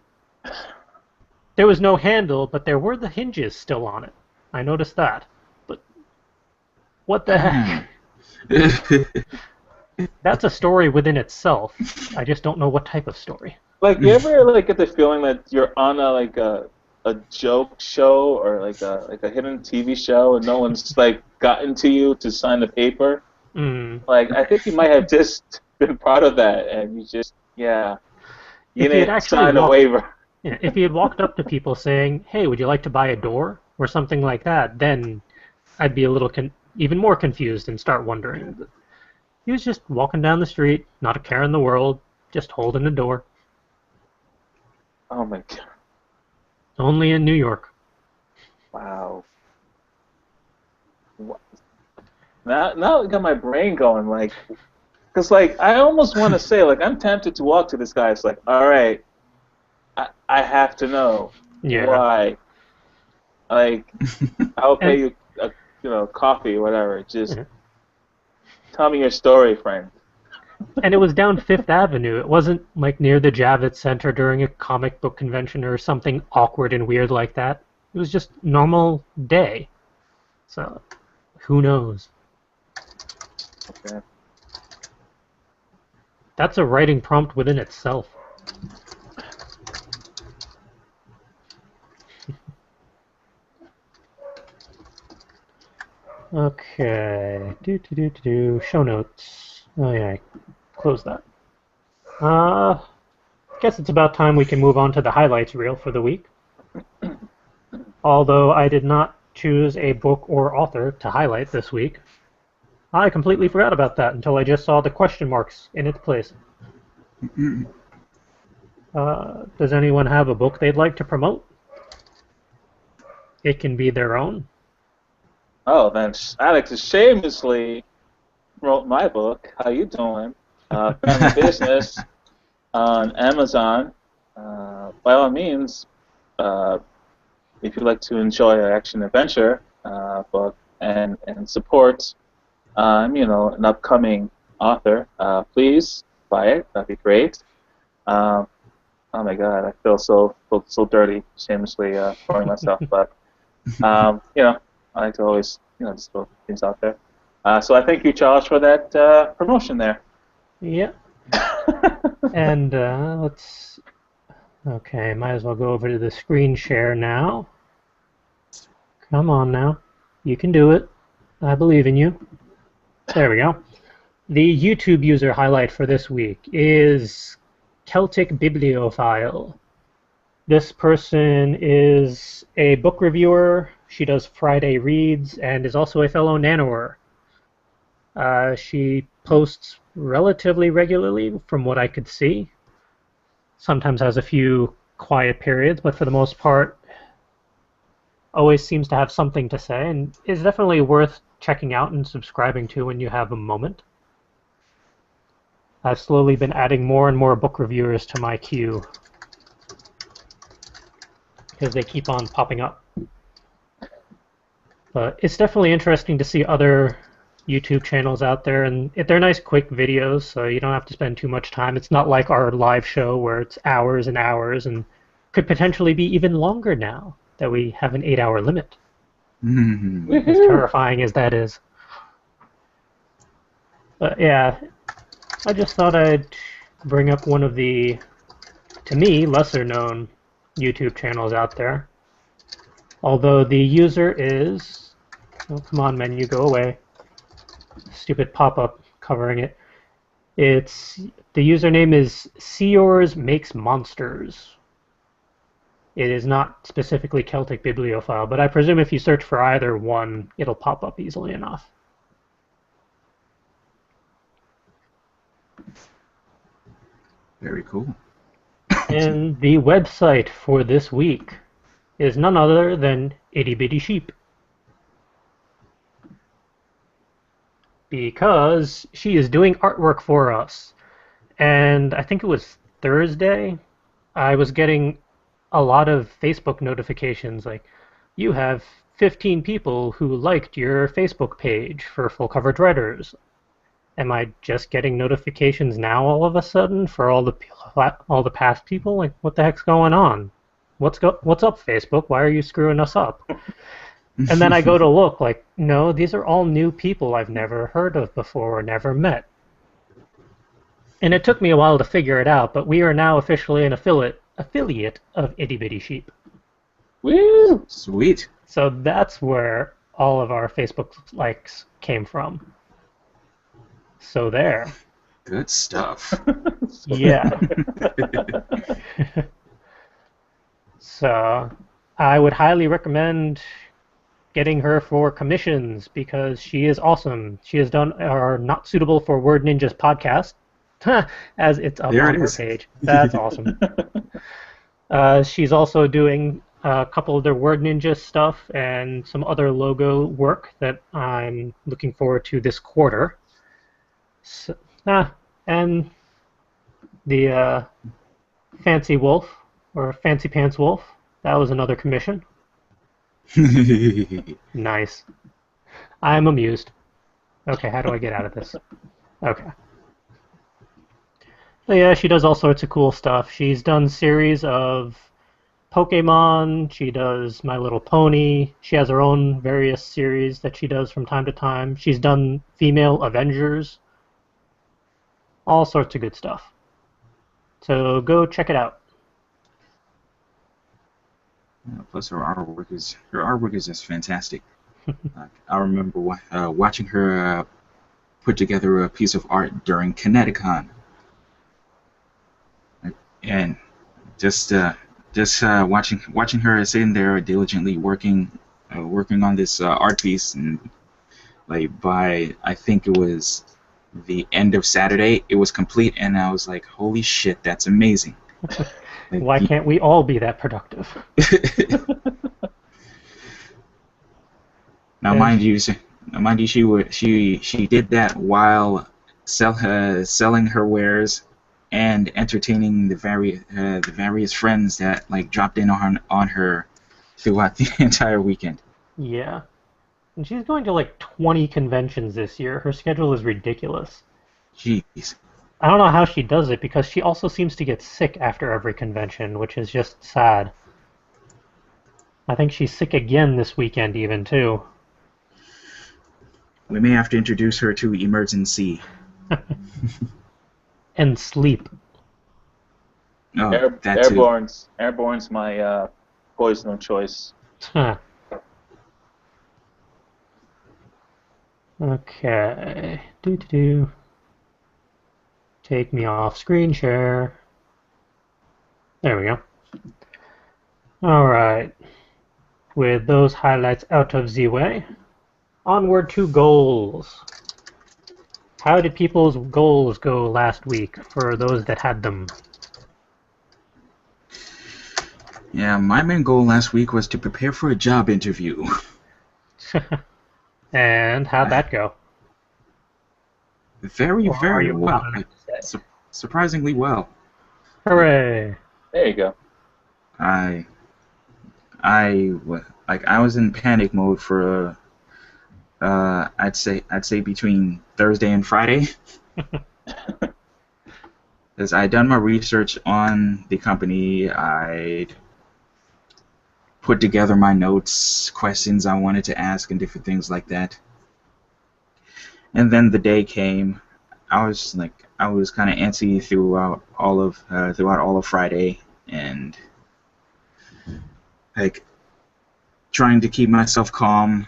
There was no handle, but there were the hinges still on it. I noticed that. But what the heck? That's a story within itself. I just don't know what type of story. Like, you ever like get the feeling that you're on a joke show or like a hidden TV show and no one's like gotten to you to sign the paper? Mm. Like, I think you might have just been part of that, and you just you If he had didn't actually sign a walked, waiver. yeah, if he had walked up to people saying, "Hey, would you like to buy a door?" or something like that, then I'd be a little even more confused and start wondering. But he was just walking down the street, not a care in the world, just holding a door. Oh my god! Only in New York. Wow. Now it got my brain going. Like, cause like I almost want to say like I'm tempted to walk to this guy. It's like, all right, I have to know Yeah. why. Like, I'll pay And you, coffee or whatever. Just Mhm. tell me your story, friend. and it was down Fifth Avenue. It wasn't like near the Javits Center during a comic book convention or something awkward and weird like that. It was just normal day. So, who knows? Okay. That's a writing prompt within itself. Okay. Show notes. Oh yeah, close that. Guess it's about time we can move on to the highlights reel for the week. Although I did not choose a book or author to highlight this week, I completely forgot about that until I just saw the question marks in its place. Does anyone have a book they'd like to promote? It can be their own. Oh, then Alex is shamelessly wrote my book. How you doing? Family Business on Amazon. By all means, if you'd like to enjoy an action adventure book, and support, an upcoming author, please buy it. That'd be great. Um, oh my God, I feel so dirty, shamelessly pouring myself, but I like to always just throw things out there. So I thank you, Charles, for that promotion there. Yeah. And let's. Okay, might as well go over to the screen share now. Come on now. You can do it. I believe in you. There we go. The YouTube user highlight for this week is Celtic Bibliophile. This person is a book reviewer. She does Friday reads and is also a fellow nanoer. She posts relatively regularly from what I could see. Sometimes has a few quiet periods, but for the most part always seems to have something to say and is definitely worth checking out and subscribing to when you have a moment. I've slowly been adding more and more book reviewers to my queue because they keep on popping up. But it's definitely interesting to see other YouTube channels out there, and they're nice quick videos, so you don't have to spend too much time. It's not like our live show where it's hours and hours and could potentially be even longer now that we have an 8-hour limit. As terrifying as that is. But yeah, I just thought I'd bring up one of the, to me, lesser known YouTube channels out there. Although the user is, oh come on menu, go away. Stupid pop-up covering it. The username is Seors Makes Monsters. It is not specifically Celtic Bibliophile, but I presume if you search for either one, it'll pop up easily enough. Very cool. And the website for this week is none other than Itty Bitty Sheep. Because she is doing artwork for us. And I think it was Thursday, I was getting a lot of Facebook notifications like, you have 15 people who liked your Facebook page for Full Coverage Writers. Am I just getting notifications now all of a sudden for all the past people? Like, what the heck's going on? What's up, Facebook? Why are you screwing us up? And then I go to look, like, no, these are all new people I've never heard of before or never met. And it took me a while to figure it out, but we are now officially an affiliate of Itty Bitty Sheep. Woo! Sweet. So that's where all of our Facebook likes came from. So there. Good stuff. Yeah. So I would highly recommend getting her for commissions because she is awesome. She has done our Not Suitable for Word Ninjas podcast, as it's up on her page. That's awesome. She's also doing a couple of their Word Ninja stuff and some other logo work that I'm looking forward to this quarter. So, and the Fancy Wolf, or Fancy Pants Wolf, that was another commission. Nice. I'm amused. Okay, how do I get out of this? Okay. So yeah, she does all sorts of cool stuff. She's done series of Pokemon, she does My Little Pony, she has her own various series that she does from time to time. She's done Female Avengers, all sorts of good stuff. So go check it out. Plus, her artwork is just fantastic. I remember watching her put together a piece of art during Kineticon, and just watching her sitting there diligently working on this art piece, and like by I think it was the end of Saturday, it was complete, and I was like, "Holy shit, that's amazing!" Like, why can't we all be that productive? Now, mind you, she did that while selling her wares and entertaining the various friends that like dropped in on her throughout the entire weekend. Yeah. And she's going to like 20 conventions this year. Her schedule is ridiculous. Jeez. I don't know how she does it because she also seems to get sick after every convention, which is just sad. I think she's sick again this weekend even too. We may have to introduce her to emergency. And sleep. Oh, that too. Airborne's my poison of choice. Huh. Okay. Do. Take me off screen share. There we go. Alright. With those highlights out of the way, onward to goals. How did people's goals go last week for those that had them? Yeah, my main goal last week was to prepare for a job interview. And how'd that go? Very you well. bothered to say? Surprisingly well. Hooray! There you go. I was in panic mode for I'd say between Thursday and Friday, because I'd done my research on the company. I'd put together my notes, questions I wanted to ask, and different things like that. And then the day came. I was kind of antsy throughout all of Friday, and like trying to keep myself calm.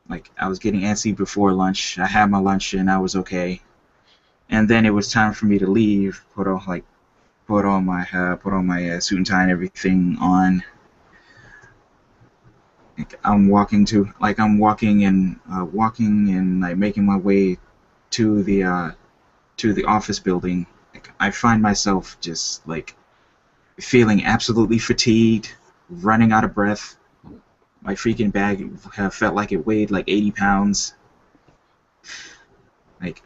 Like I was getting antsy before lunch. I had my lunch and I was okay. And then it was time for me to leave. Put on my suit and tie and everything on. I'm walking and like making my way to the office building. Like, I find myself just like feeling absolutely fatigued, running out of breath. My freaking bag felt like it weighed like 80 pounds. Like,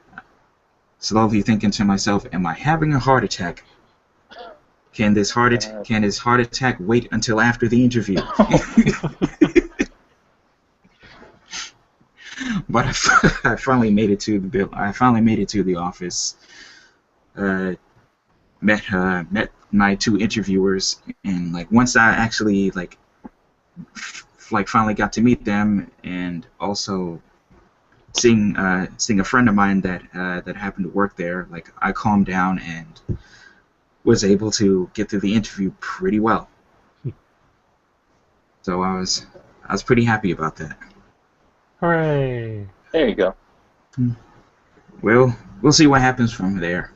slowly thinking to myself, am I having a heart attack? Can this heart attack wait until after the interview? But I finally made it to the office. Met my two interviewers, and like once I actually finally got to meet them, and also seeing a friend of mine that happened to work there, like I calmed down and was able to get through the interview pretty well. So I was pretty happy about that. Hooray! There you go. We'll see what happens from there.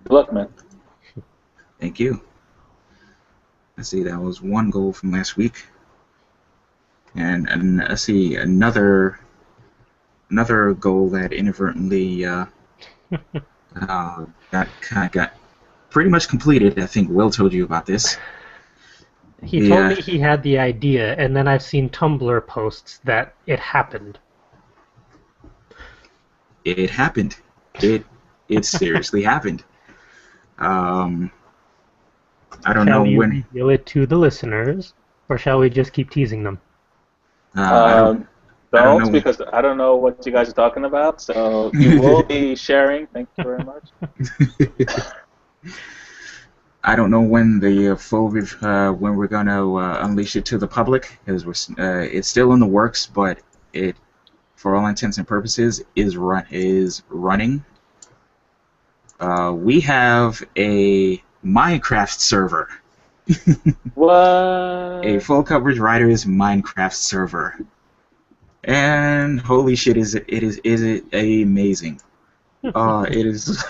Good luck, man. Thank you. Let's see, that was one goal from last week. And let's see, another goal that inadvertently got pretty much completed. I think Will told you about this. He told me he had the idea, and then I've seen Tumblr posts that it happened. It happened. It seriously happened. I don't know when. Shall we when. reveal it to the listeners, or shall we just keep teasing them? Don't, I don't know. because I don't know what you guys are talking about. So you will be sharing. Thank you very much. I don't know when the when we're gonna unleash it to the public, because it's still in the works, but it, for all intents and purposes, is running. We have a Minecraft server. What? A full coverage writers Minecraft server, and holy shit, is it amazing? It is.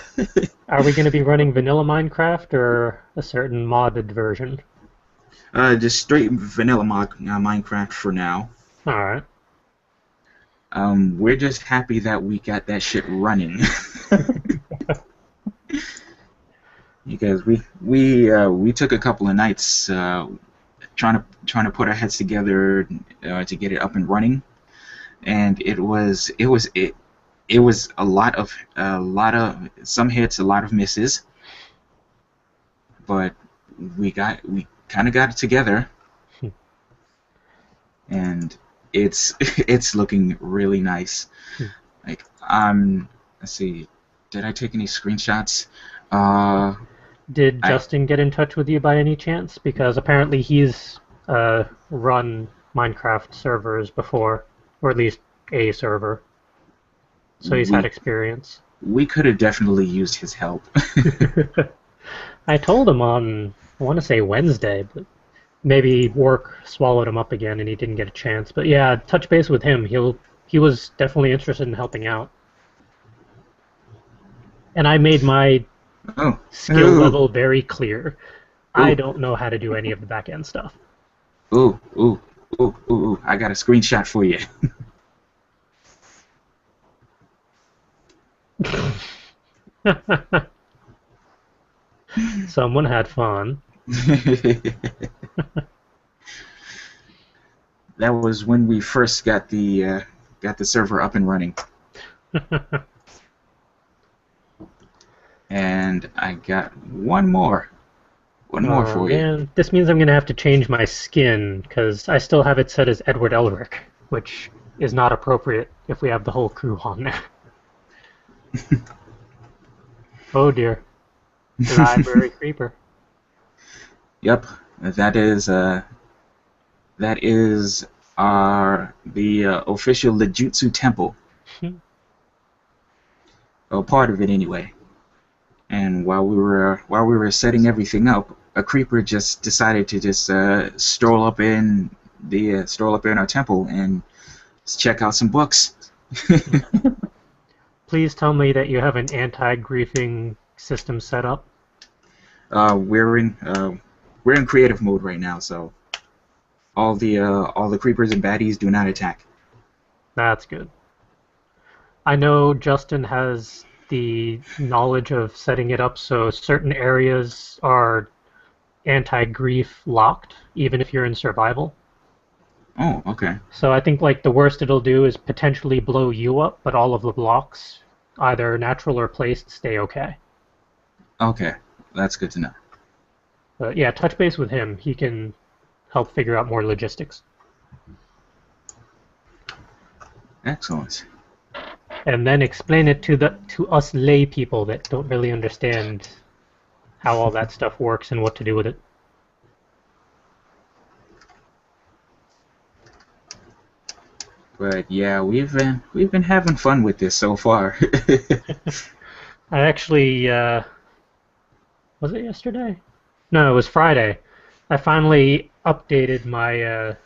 Are we going to be running vanilla Minecraft or a certain modded version? Just straight vanilla Minecraft for now. All right. We're just happy that we got that shit running. Because we took a couple of nights trying to put our heads together to get it up and running, and it was a lot of some hits, a lot of misses, but we kind of got it together. and it's it's looking really nice. Hmm. Like let's see, did I take any screenshots? Uh, Did I Justin get in touch with you by any chance? Because apparently he's run Minecraft servers before, or at least a server, so he's had we experience. we could have definitely used his help. I told him on, I want to say Wednesday, but maybe work swallowed him up again and he didn't get a chance. But yeah, touch base with him. He was definitely interested in helping out. And I made my Oh, skill ooh, level very clear. I ooh, don't know how to do any of the back end stuff. ooh, ooh, ooh! I got a screenshot for you. Someone had fun. That was when we first got the server up and running, and I got one more Oh for you. man, this means I'm gonna have to change my skin because I still have it set as Edward Elric, which is not appropriate if we have the whole crew on there. Oh dear, library creeper. Yep, that is that is our the official Lejutsu temple, or part of it anyway. And while we were setting everything up, a creeper just decided to just stroll up in our temple and check out some books. Please tell me that you have an anti-griefing system set up. uh, we're in uh, we're in creative mode right now, so all the creepers and baddies do not attack. That's good. I know Justin has the knowledge of setting it up so certain areas are anti-grief locked, even if you're in survival. Oh, okay, So I think like the worst it'll do is potentially blow you up, but all of the blocks, either natural or placed, stay okay. okay, that's good to know. But yeah, touch base with him. He can help figure out more logistics. Excellent. And then explain it to us lay people that don't really understand how all that stuff works and what to do with it. But yeah, we've been having fun with this so far. I actually was it yesterday? No, it was Friday. I finally updated my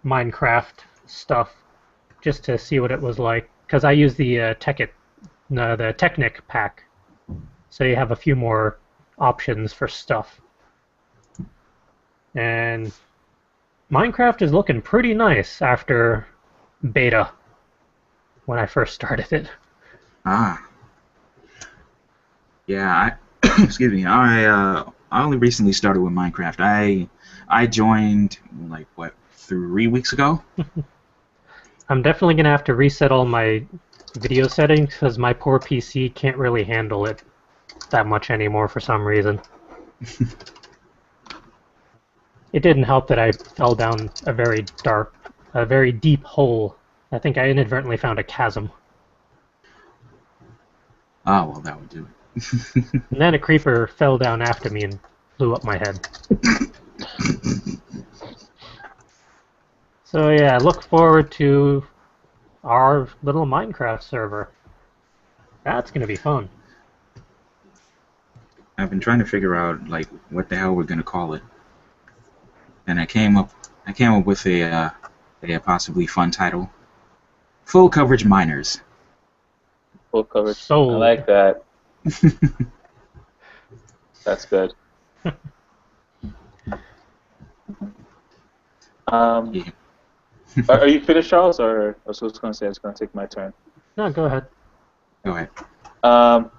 Minecraft stuff just to see what it was like because I use the no, the Technic pack, so you have a few more options for stuff. And Minecraft is looking pretty nice after beta when I first started it. Ah, yeah. Excuse me. I only recently started with Minecraft. I joined like what 3 weeks ago. I'm definitely gonna have to reset all my video settings because my poor PC can't really handle it that much anymore for some reason. It didn't help that I fell down a very deep hole. I think I inadvertently found a chasm. Oh well, that would do it. And then a creeper fell down after me and blew up my head. So yeah, look forward to our little Minecraft server. That's gonna be fun. I've been trying to figure out like what the hell we're gonna call it, and I came up with a possibly fun title: Full Coverage Miners. Full coverage. I Sold. like that. That's good. Um, Yeah. are you finished, Charles, or I was just going to say I was going to take my turn? No, go ahead. Go ahead. Um,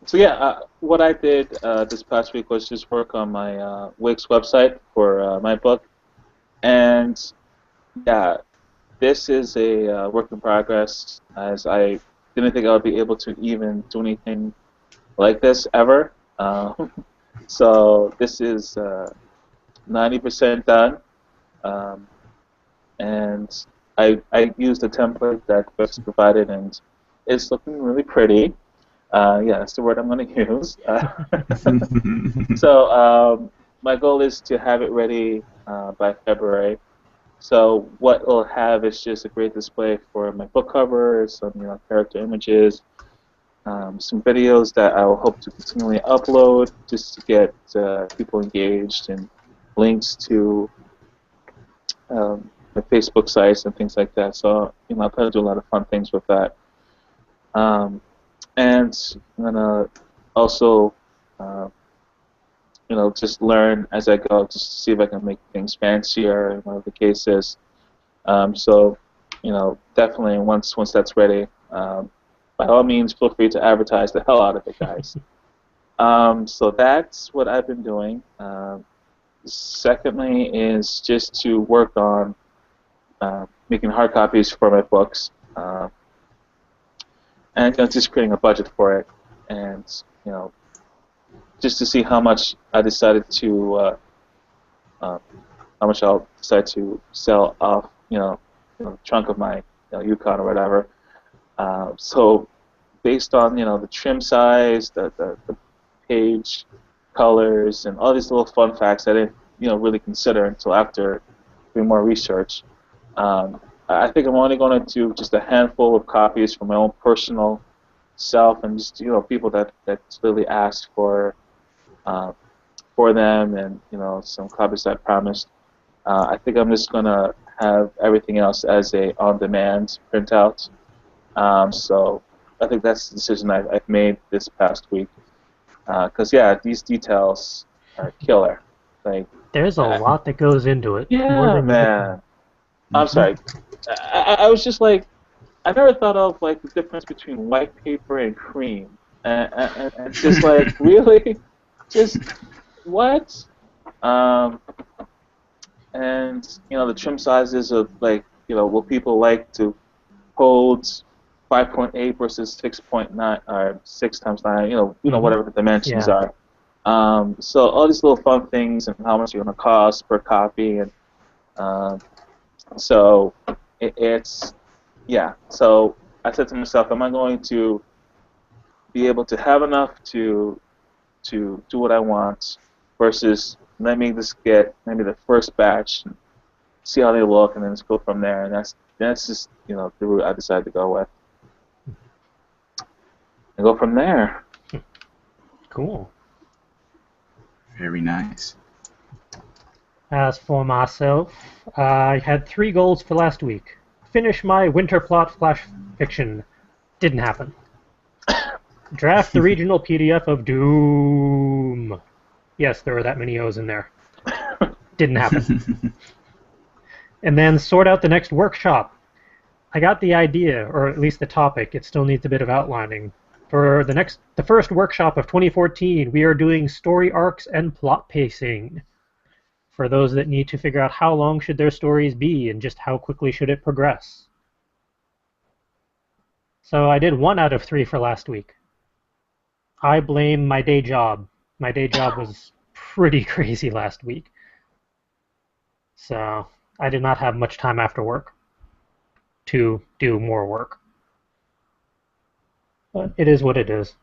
so yeah, what I did this past week was just work on my Wix website for my book, and yeah, this is a work in progress, as I didn't think I would be able to even do anything like this ever. So this is 90% done. Um, and I used the template that was provided, and it's looking really pretty. Yeah, that's the word I'm going to use. So my goal is to have it ready by February. So what it'll have is just a great display for my book cover, some character images, some videos that I will hope to continually upload just to get people engaged, and links to the Facebook sites and things like that. So I'll try to do a lot of fun things with that. And I'm gonna also just learn as I go, just to see if I can make things fancier, whatever the case is. So definitely once that's ready, by all means, feel free to advertise the hell out of it, guys. So that's what I've been doing. Secondly is just to work on making hard copies for my books, and just creating a budget for it, and just to see how much I decided to how much I'll decide to sell off the trunk of my Yukon or whatever. So based on the trim size, the page colors, and all these little fun facts I didn't really consider until after doing more research. I think I'm only going to do just a handful of copies for my own personal self, and just people that really asked for them, and some copies I promised. I think I'm just going to have everything else as a on-demand printout. So I think that's the decision I've made this past week. Because these details are killer. Like, There's a lot that goes into it. More yeah, than man. I'm sorry. I was just like, I never thought of like the difference between white paper and cream, and just like really, just what? And the trim sizes of like will people like to hold 5.8 versus 6.9 or 6 times 9, whatever the dimensions are. So all these little fun things, and how much it's going to cost per copy, and so it's So I said to myself, am I going to be able to have enough to do what I want, versus let me just get maybe the first batch, and see how they look, and then just go from there. And that's just the route I decided to go with, and go from there. Cool. Very nice. As for myself, I had 3 goals for last week. Finish my winter plot flash fiction. Didn't happen. Draft the regional PDF of Doom. Yes, there were that many O's in there. Didn't happen. And then sort out the next workshop. I got the idea, or at least the topic. It still needs a bit of outlining. For the first workshop of 2014, we are doing story arcs and plot pacing. For those that need to figure out how long should their stories be, and just how quickly should it progress. So I did 1 out of 3 for last week. I blame my day job. My day job was pretty crazy last week. So I did not have much time after work to do more work. But it is what it is.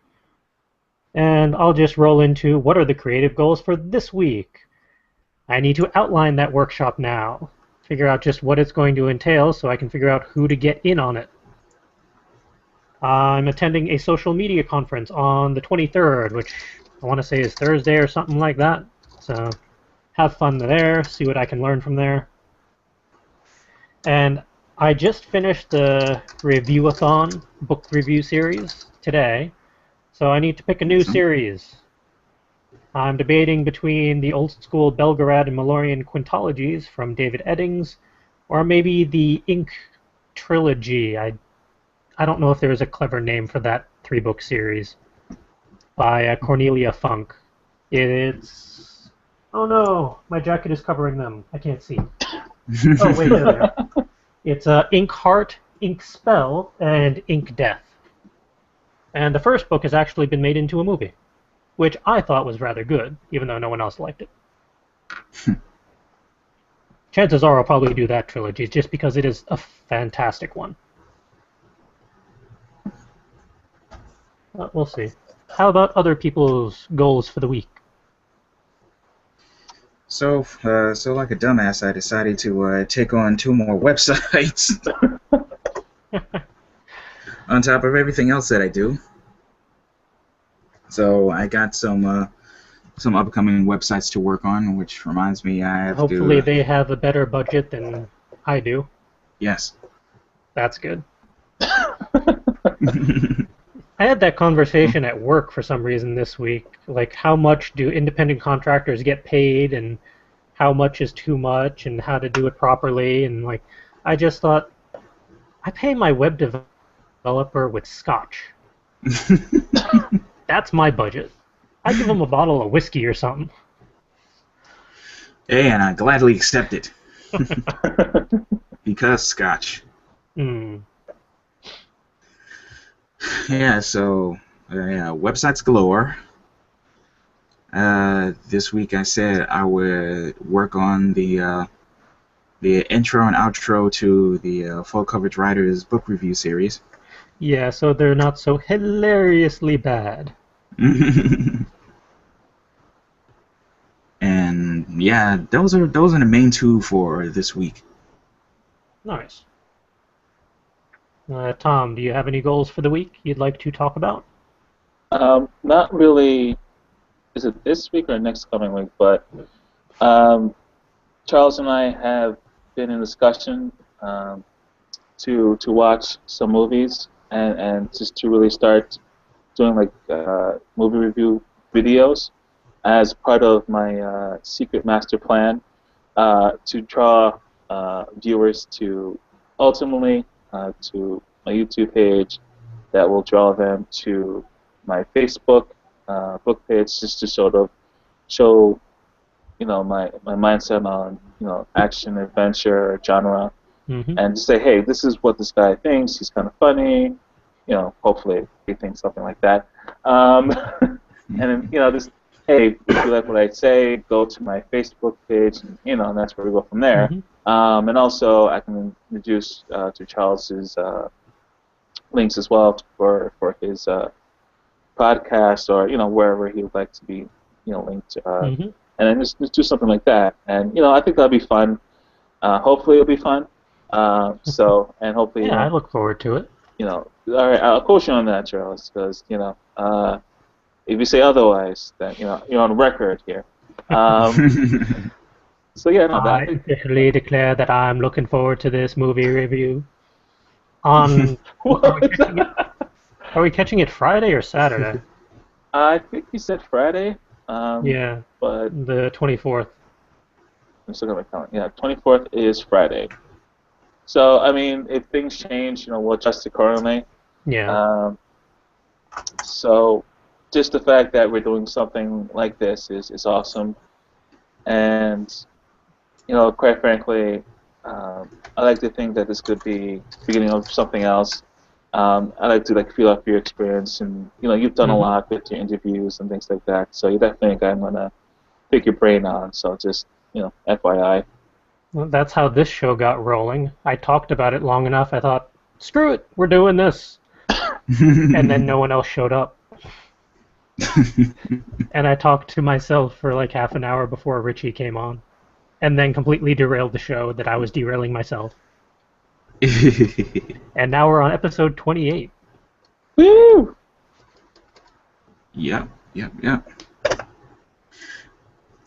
And I'll just roll into what are the creative goals for this week. I need to outline that workshop now, figure out just what it's going to entail so I can figure out who to get in on it. I'm attending a social media conference on the 23rd, which I want to say is Thursday or something like that. So have fun there, see what I can learn from there. And I just finished the review-a-thon book review series today, so I need to pick a new series. I'm debating between the old-school Belgorod and Malorian quintologies from David Eddings, or maybe the Ink trilogy. I don't know if there's a clever name for that 3-book series by Cornelia Funk. It's... Oh no, my jacket is covering them. I can't see. Oh wait, there we go. It's Ink Heart, Ink Spell, and Ink Death. And the first book has actually been made into a movie, which I thought was rather good, even though no one else liked it. chances are I'll probably do that trilogy just because it is a fantastic one. We'll see. How about other people's goals for the week? So, like a dumbass, I decided to take on 2 more websites on top of everything else that I do. So I got some upcoming websites to work on, which reminds me I have Hopefully to. they have a better budget than I do. Yes. That's good. I had that conversation at work for some reason this week. Like, how much do independent contractors get paid, and how much is too much, and how to do it properly. And, like, I just thought, I pay my web developer with scotch. That's my budget. I give him a bottle of whiskey or something. Hey, and I gladly accept it. Because scotch. Hmm. Yeah, so websites galore. This week I said I would work on the intro and outro to the Full Coverage Writers book review series. Yeah, so they're not so hilariously bad. And yeah, those are the main 2 for this week. Nice. Tom, do you have any goals for the week you'd like to talk about? Not really. Is it this week or next coming week? But Charles and I have been in discussion to watch some movies and just to really start doing like movie review videos as part of my secret master plan to draw viewers to ultimately to my YouTube page that will draw them to my Facebook book page, just to sort of show my mindset on action adventure genre, Mm-hmm. and just say, hey, this is what this guy thinks. He's kind of funny. Hopefully he thinks something like that. And then just, hey, if you like what I say, go to my Facebook page, and that's where we go from there. Mm-hmm. And also I can introduce to Charles's links as well for his podcast, or wherever he would like to be linked, Mm-hmm. and then just do something like that. And I think that'll be fun. Hopefully it'll be fun. And hopefully Yeah, I look forward to it. all right, I'll coach you on that, Charles, because if you say otherwise, then you're on record here. So yeah, no, I officially declare that I'm looking forward to this movie review. On are we catching it Friday or Saturday? I think you said Friday. Yeah, But the 24th. I'm still gonna count. Yeah, 24th is Friday. So I mean, if things change, we'll adjust accordingly. Yeah. So just the fact that we're doing something like this is awesome, and quite frankly, I like to think that this could be the beginning of something else. I like to feel out your experience, and you've done a lot with your interviews and things like that. So you definitely think I'm gonna pick your brain on. So just FYI. Well, that's how this show got rolling. I talked about it long enough. I thought, screw it, we're doing this. And then no one else showed up. And I talked to myself for like half an hour before Richie came on. And then completely derailed the show that I was derailing myself. And now we're on episode 28. Woo! Yep.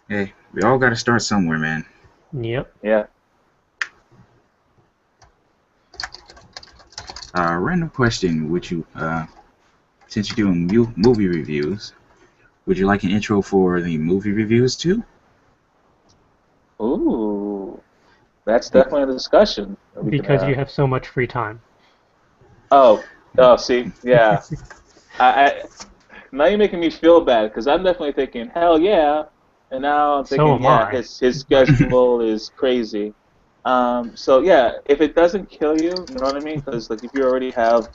Hey, we all got to start somewhere, man. Yep. Yeah. Random question: would you, since you're doing movie reviews, would you like an intro for the movie reviews too? Ooh, that's definitely a discussion. Because you have so much free time. Oh, see, yeah. I now you're making me feel bad, because I'm definitely thinking, hell yeah, and now I'm thinking, his schedule is crazy. So yeah, if it doesn't kill you, you know what I mean? Because if you already have,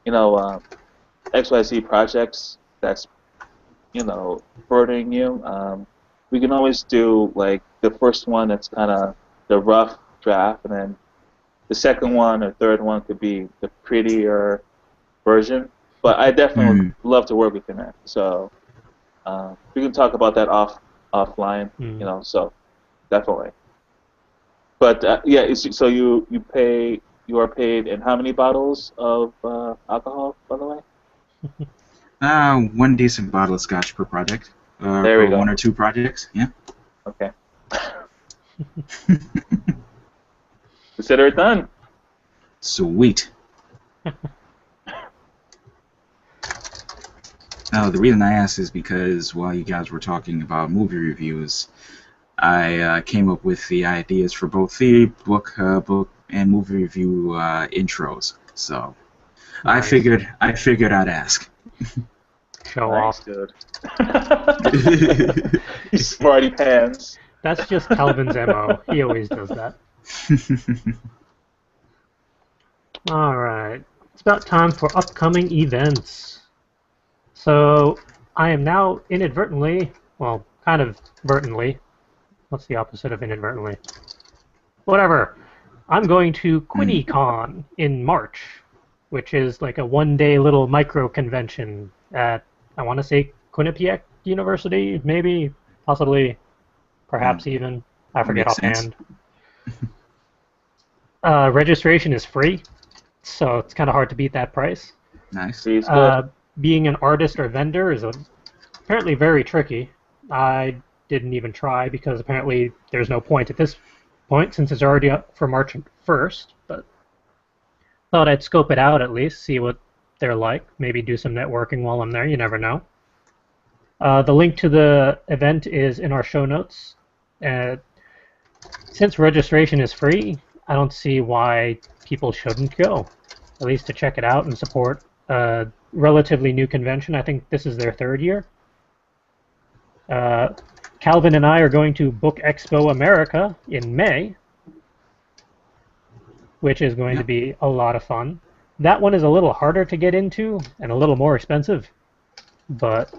XYZ projects that's, burdening you, we can always do the first one that's kind of the rough draft, and then the second one or third one could be the prettier version. But I definitely would love to work with you, man. So we can talk about that offline, so definitely. But yeah, so you are paid in how many bottles of alcohol, by the way? 1 decent bottle of scotch per project. There we per go. 1 or 2 projects. Yeah. Okay. Consider it done. Sweet. Now, the reason I asked is because while you guys were talking about movie reviews, I came up with the ideas for both the book and movie review intros. So Nice. I figured I'd ask. Show Nice, off. dude. You smarty pants. That's just Calvin's MO. He always does that. All right. It's about time for upcoming events. So I am now inadvertently, well, kind of vertently. What's the opposite of inadvertently? Whatever. I'm going to QuinnyCon in March, which is like a one-day little micro convention at, I want to say, Quinnipiac University, maybe, possibly, perhaps even. I forget Makes sense. offhand. Registration is free, so it's kind of hard to beat that price. Nice. Free's good. Being an artist or vendor is apparently very tricky. I didn't even try because apparently there's no point at this point since it's already up for March 1st, but thought I'd scope it out at least, see what they're like, maybe do some networking while I'm there, you never know. The link to the event is in our show notes. Since registration is free, I don't see why people shouldn't go, at least to check it out and support a relatively new convention. I think this is their 3rd year. Calvin and I are going to Book Expo America in May, which is going to be a lot of fun. That one is a little harder to get into and a little more expensive, but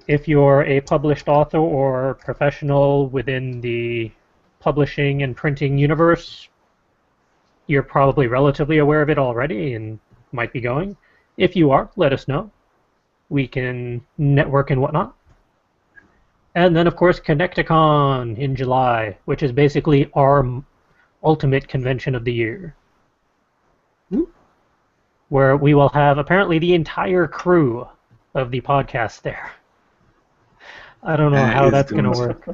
if you're a published author or professional within the publishing and printing universe, you're probably relatively aware of it already and might be going. If you are, let us know. We can network and whatnot. And then, of course, Connecticon in July, which is basically our ultimate convention of the year, where we will have apparently the entire crew of the podcast there. I don't know how that's going to work.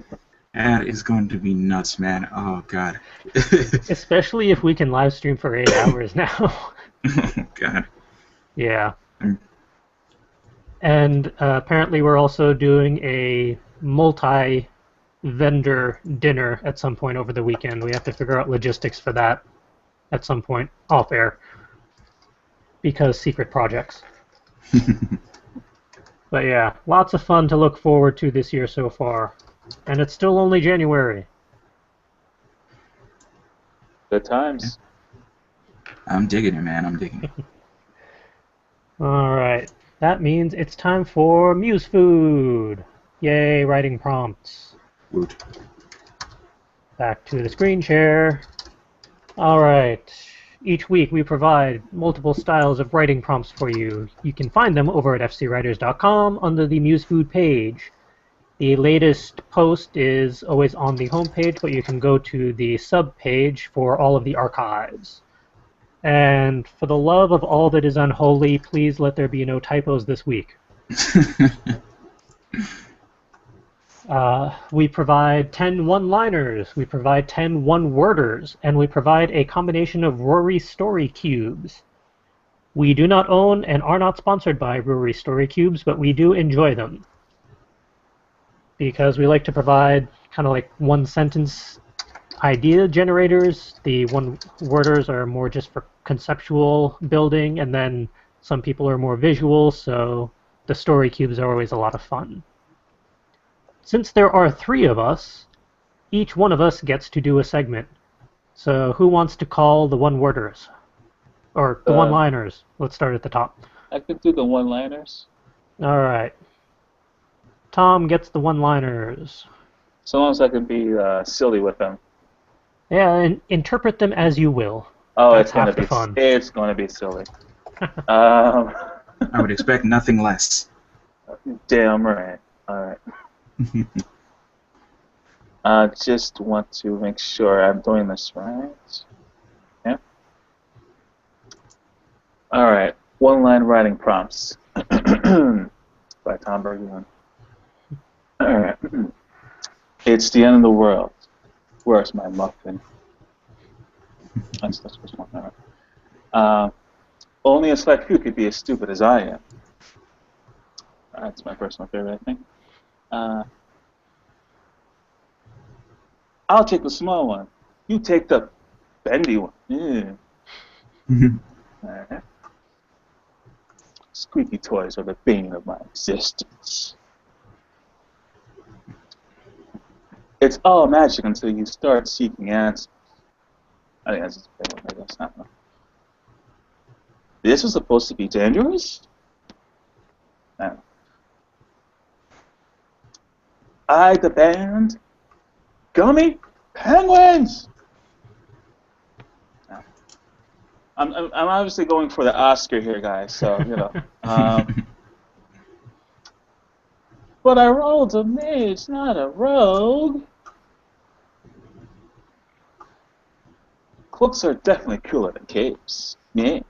That is going to be nuts, man. Oh, God. Especially if we can live stream for 8 hours now. Oh, God. Yeah. And apparently we're also doing a multi-vendor dinner at some point over the weekend. We have to figure out logistics for that at some point off air because secret projects. But yeah, lots of fun to look forward to this year so far. And it's still only January. Good times. I'm digging it, man. I'm digging it. All right. That means it's time for Muse Food. Yay, writing prompts. Woot. Back to the screen share. All right. Each week we provide multiple styles of writing prompts for you. You can find them over at fcwriters.com under the Muse Food page. The latest post is always on the homepage, but you can go to the sub page for all of the archives. And for the love of all that is unholy, please let there be no typos this week. We provide 10 one-liners, we provide 10 one-worders, and we provide a combination of Rory Story Cubes. We do not own and are not sponsored by Rory Story Cubes, but we do enjoy them. Because we like to provide kind of like one-sentence idea generators. The one-worders are more just for conceptual building, and then some people are more visual, so the story cubes are always a lot of fun. Since there are 3 of us, each one of us gets to do a segment. So who wants to call the one-worders? Or the one-liners? Let's start at the top. I could do the one-liners. All right. Tom gets the one-liners. So long as I can be silly with them. Yeah, and interpret them as you will. Oh, That's half the fun. it's gonna be silly. Um, I would expect nothing less. damn right. All right. Just want to make sure I'm doing this right. Yeah. All right. One-line writing prompts by Tom Bergeron. All right. It's the end of the world. Where's my muffin? That's first one. All right. Only a select few could be as stupid as I am. That's my personal favorite, I think. I'll take the small one. You take the bendy one. Yeah. All right. Squeaky toys are the bane of my existence. It's all magic until you start seeking answers. I think that's just a big one. Maybe that's not one. This was supposed to be dangerous? No. I demand gummy penguins! No. I'm obviously going for the Oscar here, guys, so, you know. But I rolled a mage, not a rogue. Cloaks are definitely cooler than capes. Yeah.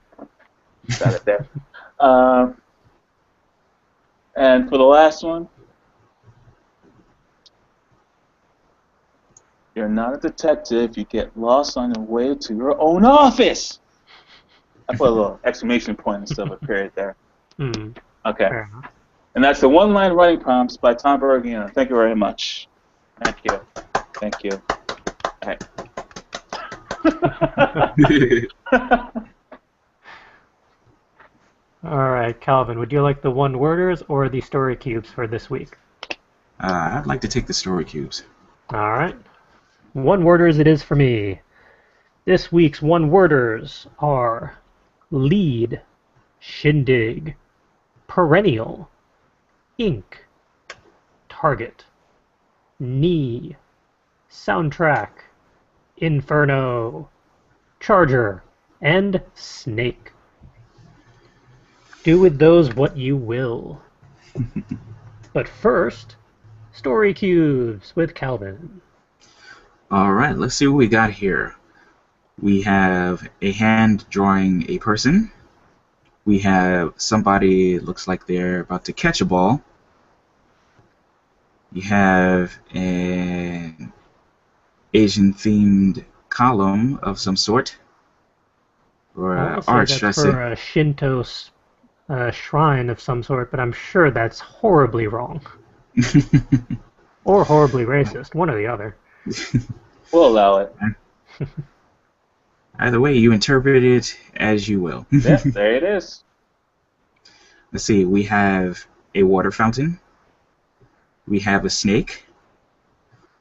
Got it there. And for the last one, you're not a detective. You get lost on your way to your own office. I put a little exclamation point instead of a period there. Okay. Fair enough. And that's the one-line writing prompts by Tom Bergeron. Thank you very much. Thank you. Thank you. All right. All right, Calvin, would you like the one-worders or the story cubes for this week? I'd like to take the story cubes. All right. One-worders it is for me. This week's one-worders are lead, shindig, perennial, ink, target, knee, soundtrack, inferno, charger, and snake. Do with those what you will. But first, story cubes with Calvin. All right, let's see what we got here. We have a hand drawing a person. We have somebody looks like they're about to catch a ball. You have an Asian-themed column of some sort, or I want to arch, say should I that's say? for a Shinto shrine of some sort, but I'm sure that's horribly wrong. Or horribly racist, one or the other. We'll allow it. Either way, you interpret it as you will. Yeah, there it is. Let's see, we have a water fountain. We have a snake.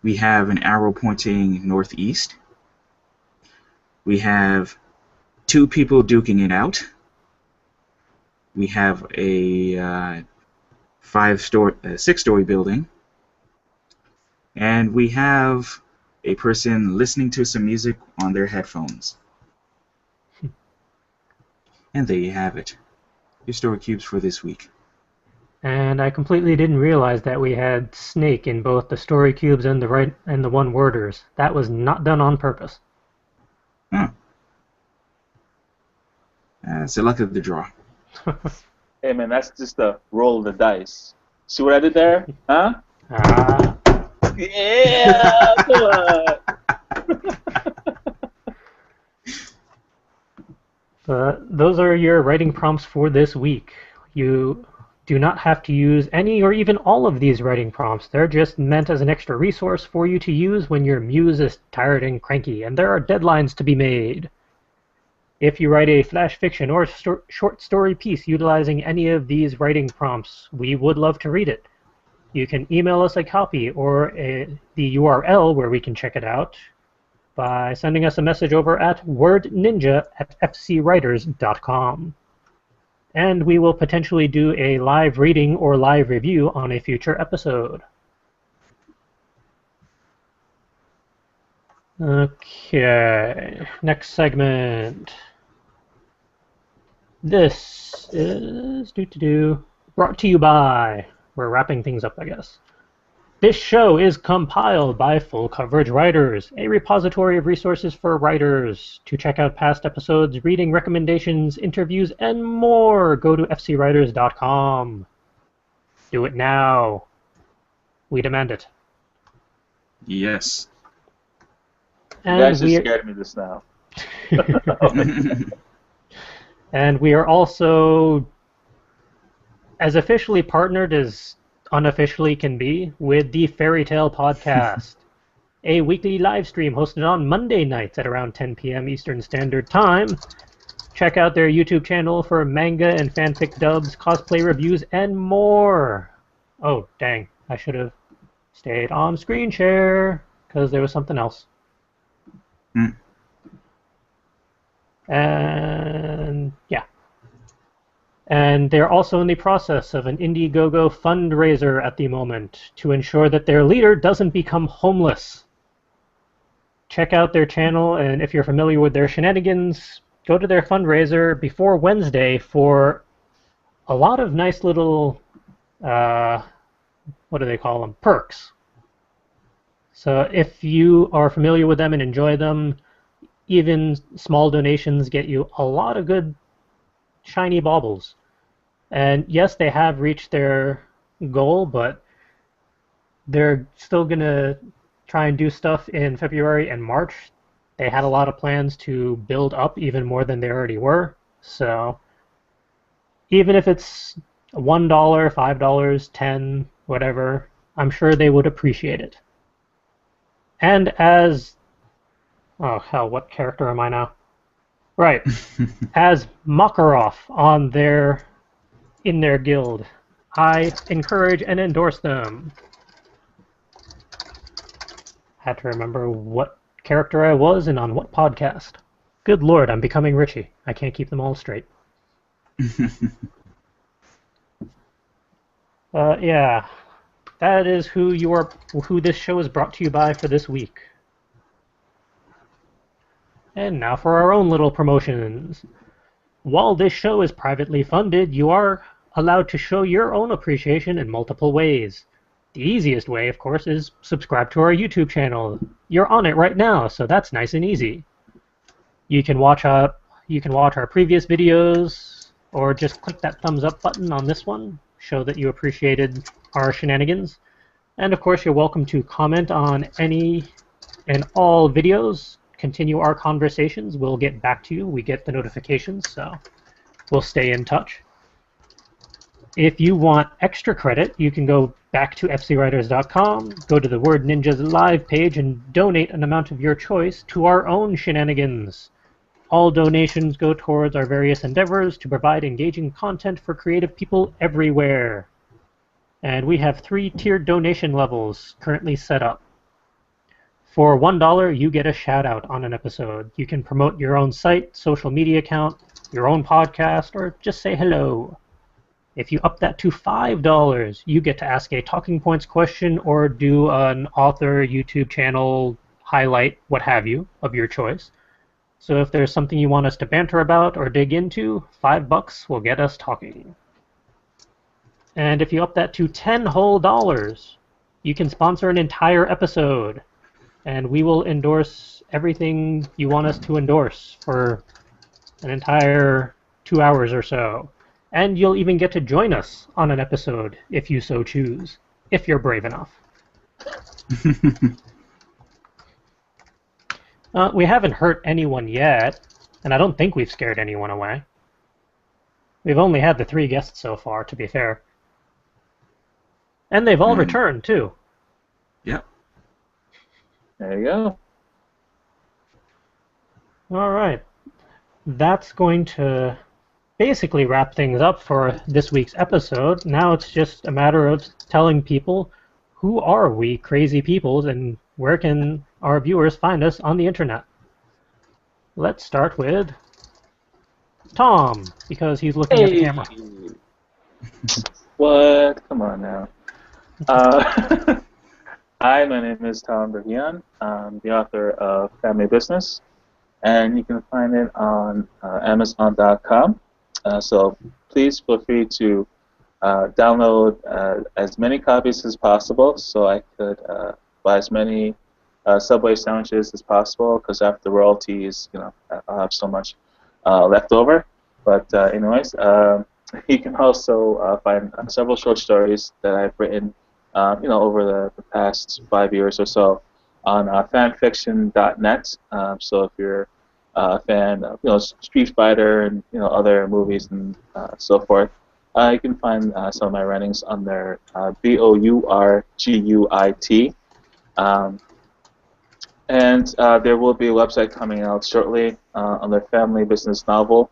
We have an arrow pointing northeast. We have two people duking it out. We have a six-story building. And we have a person listening to some music on their headphones. And there you have it. Your story cubes for this week. And I completely didn't realize that we had snake in both the story cubes and the one-worders. That was not done on purpose. It's the luck of the draw. Hey, man, that's just a roll of the dice. See what I did there? Huh? Yeah, come on. Those are your writing prompts for this week. You do not have to use any or even all of these writing prompts. They're just meant as an extra resource for you to use when your muse is tired and cranky, and there are deadlines to be made. If you write a flash fiction or short story piece utilizing any of these writing prompts, we would love to read it. You can email us a copy or the URL where we can check it out by sending us a message over at wordninja@fcwriters.com. And we will potentially do a live reading or live review on a future episode. Okay, next segment. This is brought to you by. We're wrapping things up, I guess. This show is compiled by Full Coverage Writers, a repository of resources for writers. To check out past episodes, reading recommendations, interviews, and more, go to fcwriters.com. Do it now. We demand it. Yes. You And guys just we scared me just now. and we are also as officially partnered as unofficially can be with the Fairy Tale Podcast, a weekly live stream hosted on Monday nights at around 10 p.m. Eastern Standard Time. Check out their YouTube channel for manga and fanfic dubs, cosplay reviews, and more. Oh, dang. I should have stayed on screen share because there was something else. Mm. And yeah. And they're also in the process of an Indiegogo fundraiser at the moment to ensure that their leader doesn't become homeless. Check out their channel, and if you're familiar with their shenanigans, go to their fundraiser before Wednesday for a lot of nice little, what do they call them? Perks. So if you are familiar with them and enjoy them, even small donations get you a lot of good shiny baubles. And yes, they have reached their goal, but they're still going to try and do stuff in February and March. They had a lot of plans to build up even more than they already were. So even if it's $1, $5, 10, whatever, I'm sure they would appreciate it. And as, oh hell, what character am I now? Right, as Makarov in their guild, I encourage and endorse them. Had to remember what character I was and on what podcast. Good lord, I'm becoming Richie. I can't keep them all straight. Yeah, that is who this show is brought to you by for this week. And now for our own little promotions. While this show is privately funded, you are allowed to show your own appreciation in multiple ways. The easiest way, of course, is subscribe to our YouTube channel. You're on it right now, so that's nice and easy. You can watch our previous videos, or just click that thumbs up button on this one, show that you appreciated our shenanigans. And of course, you're welcome to comment on any and all videos. Continue our conversations. We'll get back to you. We get the notifications, so we'll stay in touch. If you want extra credit, you can go back to fcwriters.com, go to the Word Ninjas Live page, and donate an amount of your choice to our own shenanigans. All donations go towards our various endeavors to provide engaging content for creative people everywhere. And we have 3 tiered donation levels currently set up. For $1, you get a shout-out on an episode. You can promote your own site, social media account, your own podcast, or just say hello. If you up that to $5, you get to ask a Talking Points question or do an author YouTube channel highlight, what have you, of your choice. So if there's something you want us to banter about or dig into, $5 will get us talking. And if you up that to $10 whole, you can sponsor an entire episode. And we will endorse everything you want us to endorse for an entire 2 hours or so. And you'll even get to join us on an episode if you so choose, if you're brave enough. We haven't hurt anyone yet, and I don't think we've scared anyone away. We've only had the 3 guests so far, to be fair. And they've all returned, too. Yep. There you go. All right. That's going to basically wrap things up for this week's episode. Now it's just a matter of telling people who are we crazy peoples and where can our viewers find us on the internet. Let's start with Tom, because he's looking at the camera. What? Come on now. Hi, my name is Talon Bergian. I'm the author of Family Business, and you can find it on Amazon.com. So please feel free to download as many copies as possible so I could buy as many Subway sandwiches as possible because after royalties, I'll have so much left over. But anyways, you can also find several short stories that I've written, over the past 5 years or so on fanfiction.net. So if you're a fan of, Street Fighter and other movies and so forth, you can find some of my writings on their Bourguit. And there will be a website coming out shortly on their family business novel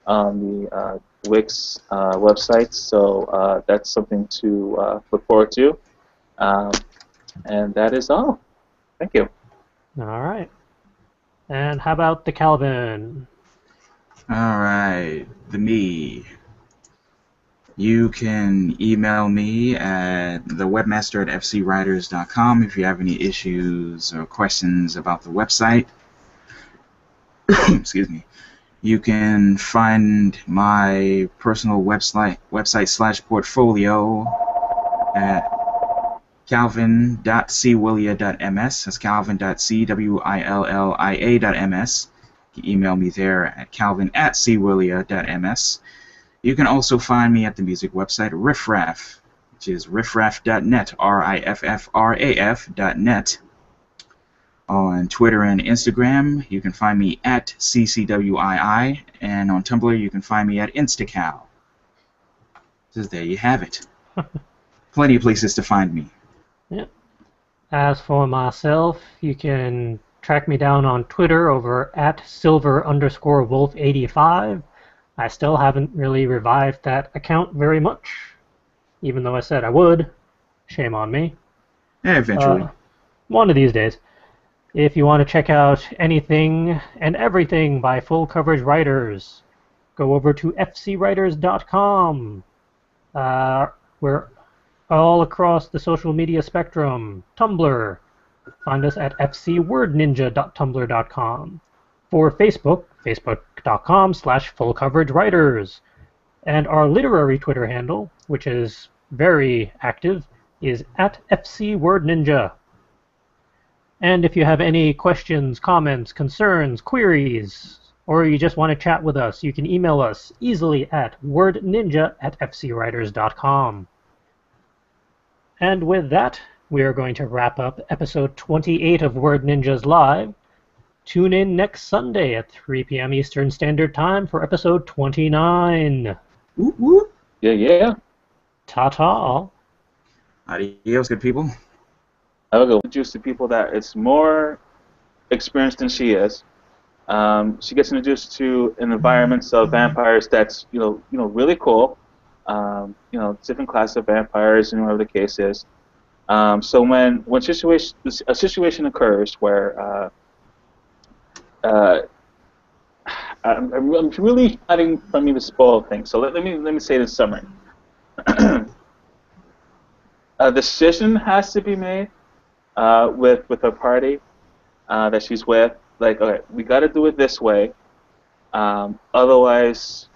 on the Wix website. So that's something to look forward to. Um, and that is all. Thank you. All right. And how about the Calvin? All right, the me. You can email me at thewebmaster@fcwriters.com if you have any issues or questions about the website. Excuse me. You can find my personal website/portfolio at calvin.cwillia.ms. That's calvin.cwillia.ms. You can email me there at calvin@cwillia.ms. You can also find me at the music website Riffraff, which is riffraff.net, riffraf.net. On Twitter and Instagram, you can find me at ccwii, and on Tumblr, you can find me at instacal. So there you have it. Plenty of places to find me. Yeah. As for myself, you can track me down on Twitter over at silver_wolf85. I still haven't really revived that account very much, even though I said I would. Shame on me. Yeah, eventually. One of these days. If you want to check out anything and everything by Full Coverage Writers, go over to fcwriters.com. We're all across the social media spectrum. Tumblr. Find us at fcwordninja.tumblr.com. For Facebook, facebook.com/fullcoveragewriters. And our literary Twitter handle, which is very active, is at fcwordninja. And if you have any questions, comments, concerns, queries, or you just want to chat with us, you can email us easily at wordninja@fcwriters.com. And with that, we are going to wrap up episode 28 of Word Ninjas Live. Tune in next Sunday at 3 p.m. Eastern Standard Time for episode 29. Whoop, whoop. Yeah. Ta-ta. Adios, good people. I will go introduce to people that it's more experienced than she is. She gets introduced to an environment of vampires that's really cool. Different classes of vampires and whatever the case is. So when a situation occurs where I'm really finding from me to spoil things. So let me say this summary. A decision has to be made with her party that she's with. Like, okay, we got to do it this way. Otherwise,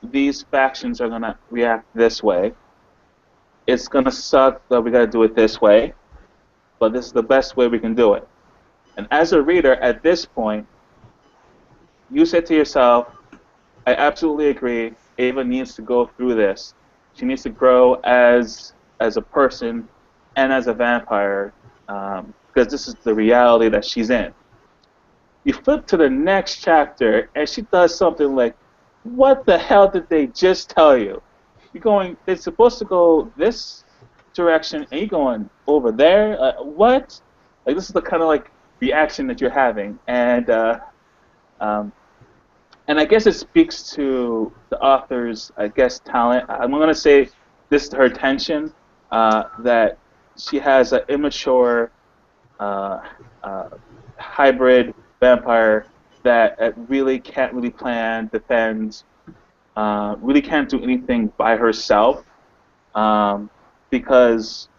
these factions are gonna react this way. It's gonna suck that we got to do it this way, but this is the best way we can do it. And as a reader, at this point, you said to yourself, I absolutely agree. Ava needs to go through this. She needs to grow as a person and as a vampire because this is the reality that she's in. You flip to the next chapter, and she does something like, what the hell did they just tell you? You're going, they're supposed to go this direction, and you're going over there? What? Like, this is the kind of, reaction that you're having. And I guess it speaks to the author's, talent. I'm going to say this to her tension, that she has an immature hybrid vampire that really can't really plan, defend, really can't do anything by herself, because,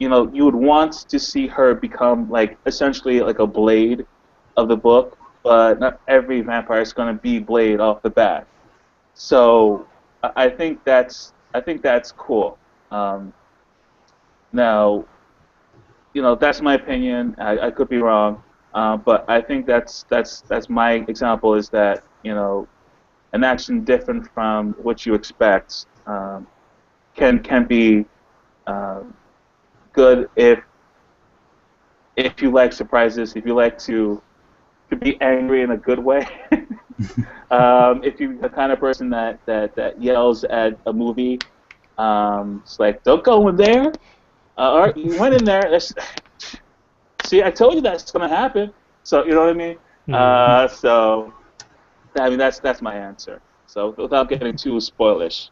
you would want to see her become like essentially like a Blade of the book, but not every vampire is going to be Blade off the bat. So I think that's cool. Um, Now, that's my opinion. I could be wrong, but I think that's my example is that an action different from what you expect can be uh, good if you like surprises, if you like to be angry in a good way. If you're the kind of person that yells at a movie, it's like don't go in there. All right, you went in there. See, I told you that's gonna happen. So you know what I mean. So I mean that's my answer. So without getting too spoilish.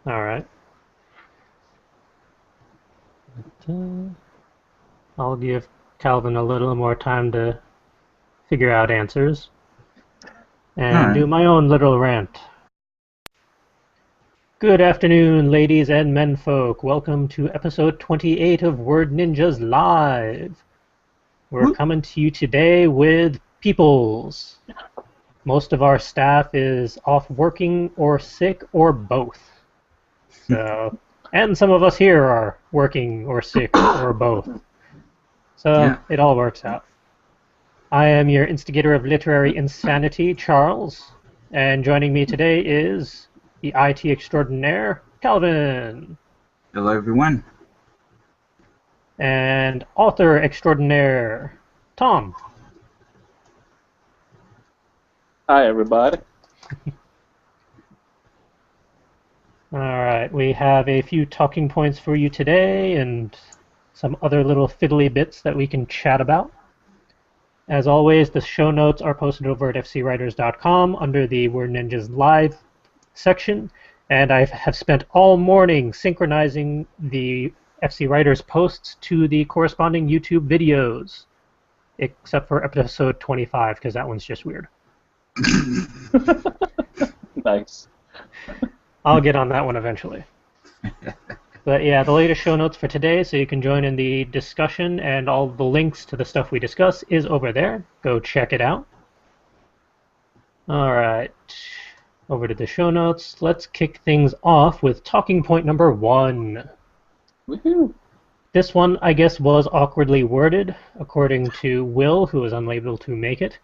All right. I'll give Calvin a little more time to figure out answers and Alright. do my own little rant. Good afternoon, ladies and menfolk. Welcome to episode 28 of Word Ninjas Live. We're coming to you today with Peoples. Most of our staff is off working or sick or both. So, and some of us here are working or sick or both. So Yeah. it all works out. I am your instigator of literary insanity, Charles, and joining me today is the IT extraordinaire, Calvin, Hello, everyone. and author extraordinaire, Tom. Hi everybody. All right, we have a few talking points for you today and some other little fiddly bits that we can chat about. As always, the show notes are posted over at fcwriters.com under the Word Ninjas Live section, and I have spent all morning synchronizing the FC Writers posts to the corresponding YouTube videos, except for episode 25, because that one's just weird. Nice. I'll get on that one eventually. But yeah, the latest show notes for today, so you can join in the discussion, and all the links to the stuff we discuss is over there. Go check it out. All right, over to the show notes. Let's kick things off with talking point number 1. Woohoo. This one, I guess, was awkwardly worded, according to Will, who was unable to make it.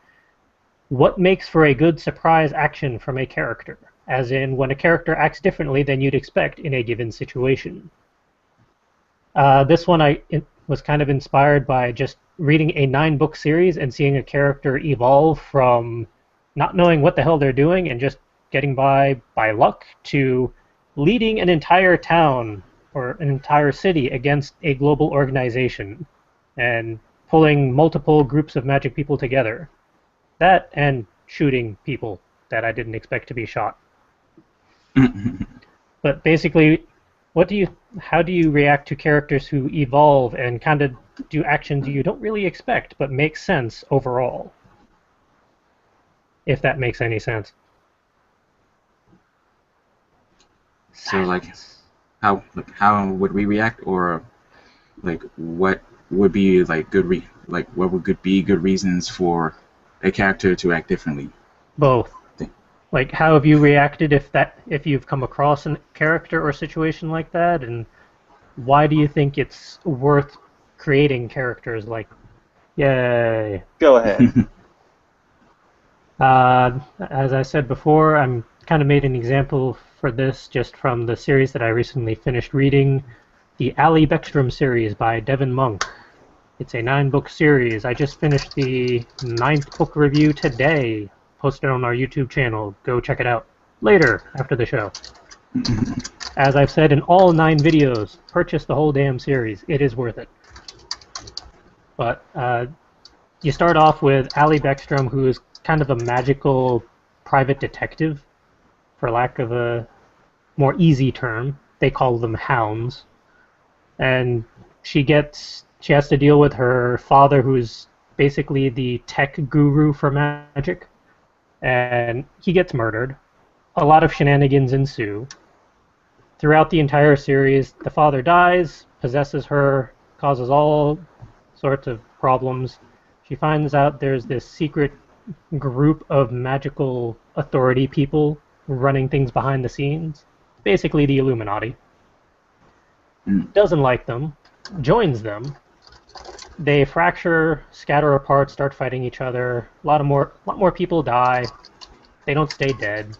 What makes for a good surprise action from a character? As in, when a character acts differently than you'd expect in a given situation. This one was kind of inspired by just reading a 9-book series and seeing a character evolve from not knowing what the hell they're doing and just getting by luck to leading an entire town or an entire city against a global organization and pulling multiple groups of magic people together. That and shooting people that I didn't expect to be shot. But basically, how do you react to characters who evolve and kind of do actions you don't really expect but make sense overall? If that makes any sense. So, how would we react, or what would be good reasons for a character to act differently? Both. Like, how have you reacted if you've come across a character or situation like that, and why do you think it's worth creating characters like, yay? Go ahead. As I said before, I'm kind of made an example for this just from the series that I recently finished reading, the Ali Beckstrom series by Devin Monk. It's a 9-book series. I just finished the 9th book review today, posted on our YouTube channel. Go check it out later after the show. As I've said in all 9 videos, purchase the whole damn series. It is worth it. But you start off with Ali Beckstrom, who is kind of a magical private detective, for lack of a more easy term. They call them hounds. And she has to deal with her father, who's basically the tech guru for magic. And he gets murdered. A lot of shenanigans ensue. Throughout the entire series, the father dies, possesses her, causes all sorts of problems. She finds out there's this secret group of magical authority people running things behind the scenes. Basically, the Illuminati. Mm. Doesn't like them, joins them. They fracture, scatter apart, start fighting each other. A lot more people die. They don't stay dead.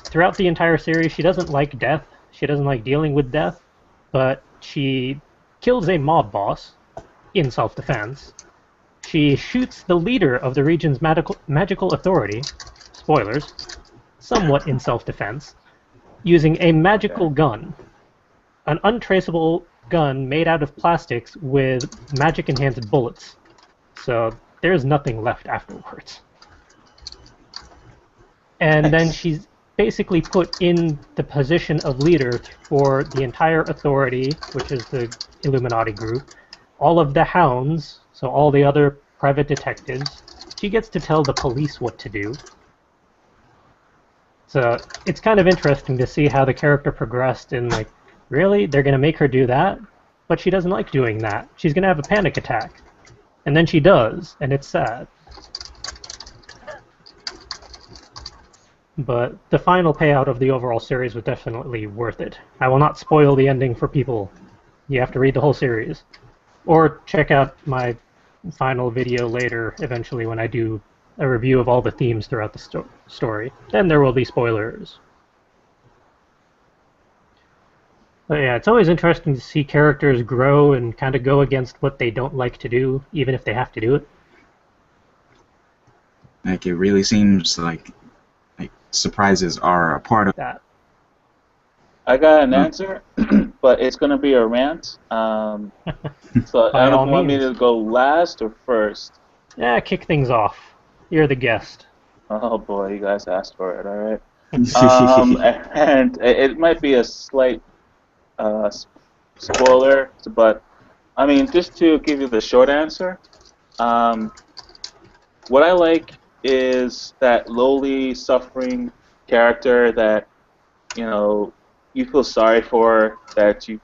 Throughout the entire series, she doesn't like death. She doesn't like dealing with death, but she kills a mob boss in self-defense. She shoots the leader of the region's magical authority, spoilers, somewhat in self-defense, using a magical gun. An untraceable gun made out of plastics with magic-enhanced bullets. So there's nothing left afterwards. And then she's basically put in the position of leader for the entire authority, which is the Illuminati group, all of the hounds, so all the other private detectives. She gets to tell the police what to do. So it's kind of interesting to see how the character progressed in, like, really? They're going to make her do that? But she doesn't like doing that. She's going to have a panic attack. And then she does, and it's sad. But the final payout of the overall series was definitely worth it. I will not spoil the ending for people. You have to read the whole series. Or check out my final video later, eventually, when I do a review of all the themes throughout the story. Then there will be spoilers. But yeah, it's always interesting to see characters grow and kind of go against what they don't like to do, even if they have to do it. Like, it really seems like surprises are a part of that. I got an answer, but it's going to be a rant. So I don't know if you want me to go last or first. Yeah, kick things off. You're the guest. Oh boy, you guys asked for it, all right? And it might be a slight spoiler, but I mean, just to give you the short answer, what I like is that lowly, suffering character that, you know, you feel sorry for, that you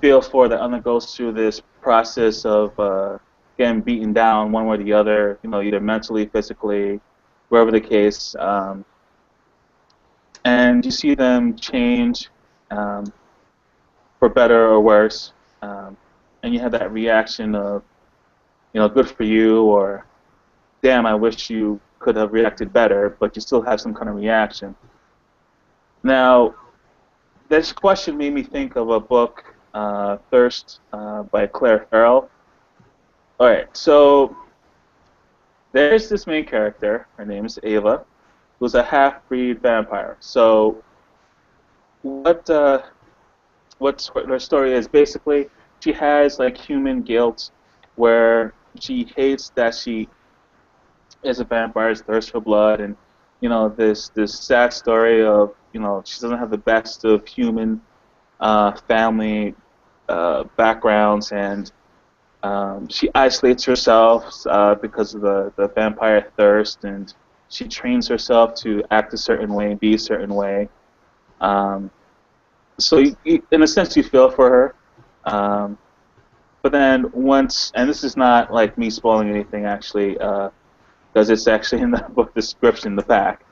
feel for, that undergoes through this process of getting beaten down one way or the other, you know, either mentally, physically, wherever the case, and you see them change for better or worse, and you have that reaction of, you know, good for you, or damn, I wish you could have reacted better, but you still have some kind of reaction. Now, this question made me think of a book, Thirst, by Claire Farrell. Alright, so there's this main character, her name is Ava, who's a half-breed vampire. So what her story is, basically, she has like human guilt, where she hates that she is a vampire's thirst for blood, and you know, this sad story of, you know, she doesn't have the best of human family backgrounds, and she isolates herself because of the vampire thirst, and she trains herself to act a certain way, be a certain way. So in a sense, you feel for her. But then once, and this is not like me spoiling anything actually, because it's actually in the book description in the back,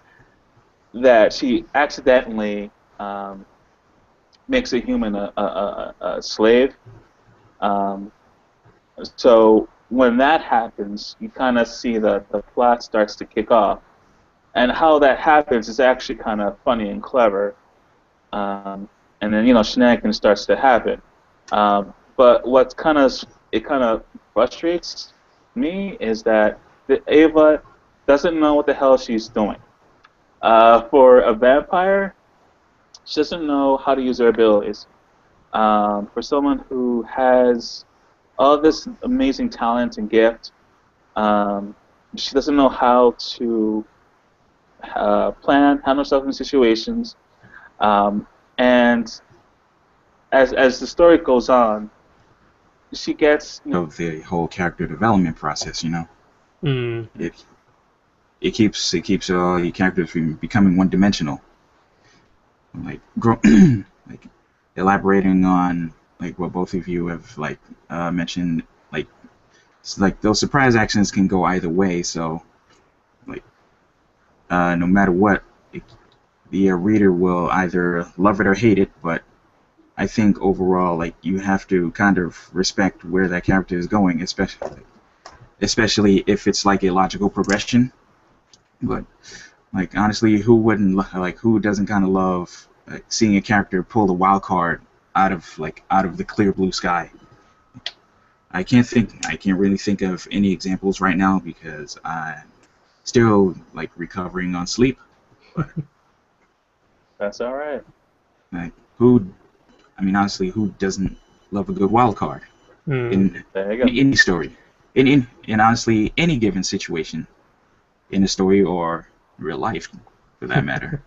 that she accidentally makes a human a slave. So when that happens, you kind of see the plot starts to kick off. And how that happens is actually kind of funny and clever. And then, you know, shenanigans starts to happen. But what kind of frustrates me is that Ava doesn't know what the hell she's doing. For a vampire, she doesn't know how to use her abilities. For someone who has all this amazing talent and gift, she doesn't know how to plan, handle herself in situations, and as the story goes on, she gets of the whole character development process. You know, it keeps your characters from becoming one-dimensional. Like elaborating on like what both of you have like mentioned, like like those surprise actions can go either way. So like no matter what, the reader will either love it or hate it. But I think overall, like you have to kind of respect where that character is going, especially if it's like a logical progression. But like honestly, who wouldn't like who doesn't kind of love like, seeing a character pull the wild card out of the clear blue sky? I can't really think of any examples right now because I'm still like recovering on sleep. But That's all right. like who, I mean honestly, who doesn't love a good wild card Hmm. There you in go. any story, in honestly any given situation in a story or real life for that matter.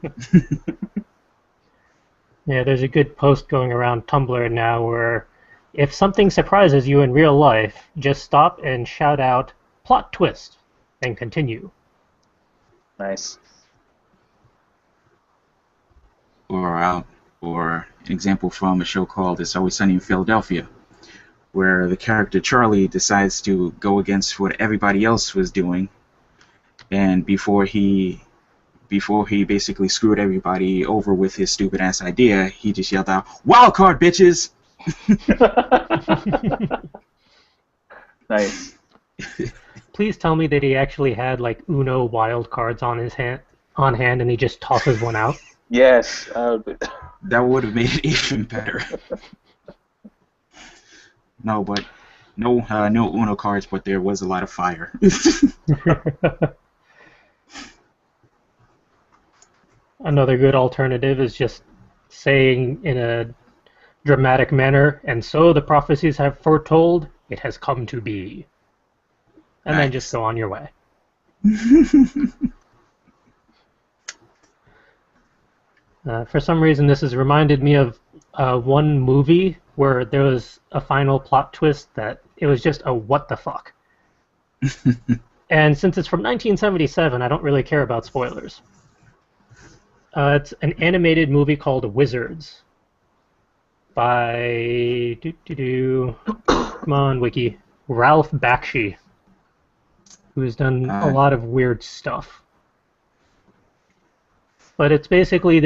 Yeah, there's a good post going around Tumblr now where if something surprises you in real life, just stop and shout out plot twist and continue. Nice. or or an example from a show called It's Always Sunny in Philadelphia, where the character Charlie decides to go against what everybody else was doing, and before he basically screwed everybody over with his stupid ass idea, he just yelled out, "Wild card, bitches!" Nice. Please tell me that he actually had like Uno wild cards on hand and he just tosses one out. Yes. That would have made it even better. No, but no Uno cards, but there was a lot of fire. Another good alternative is just saying in a dramatic manner, and so the prophecies have foretold, it has come to be. And then just Nice. go on your way. For some reason, this has reminded me of one movie where there was a final plot twist that it was just a what the fuck. And since it's from 1977, I don't really care about spoilers. It's an animated movie called Wizards by come on wiki Ralph Bakshi, who's done a Uh, lot of weird stuff. But it's basically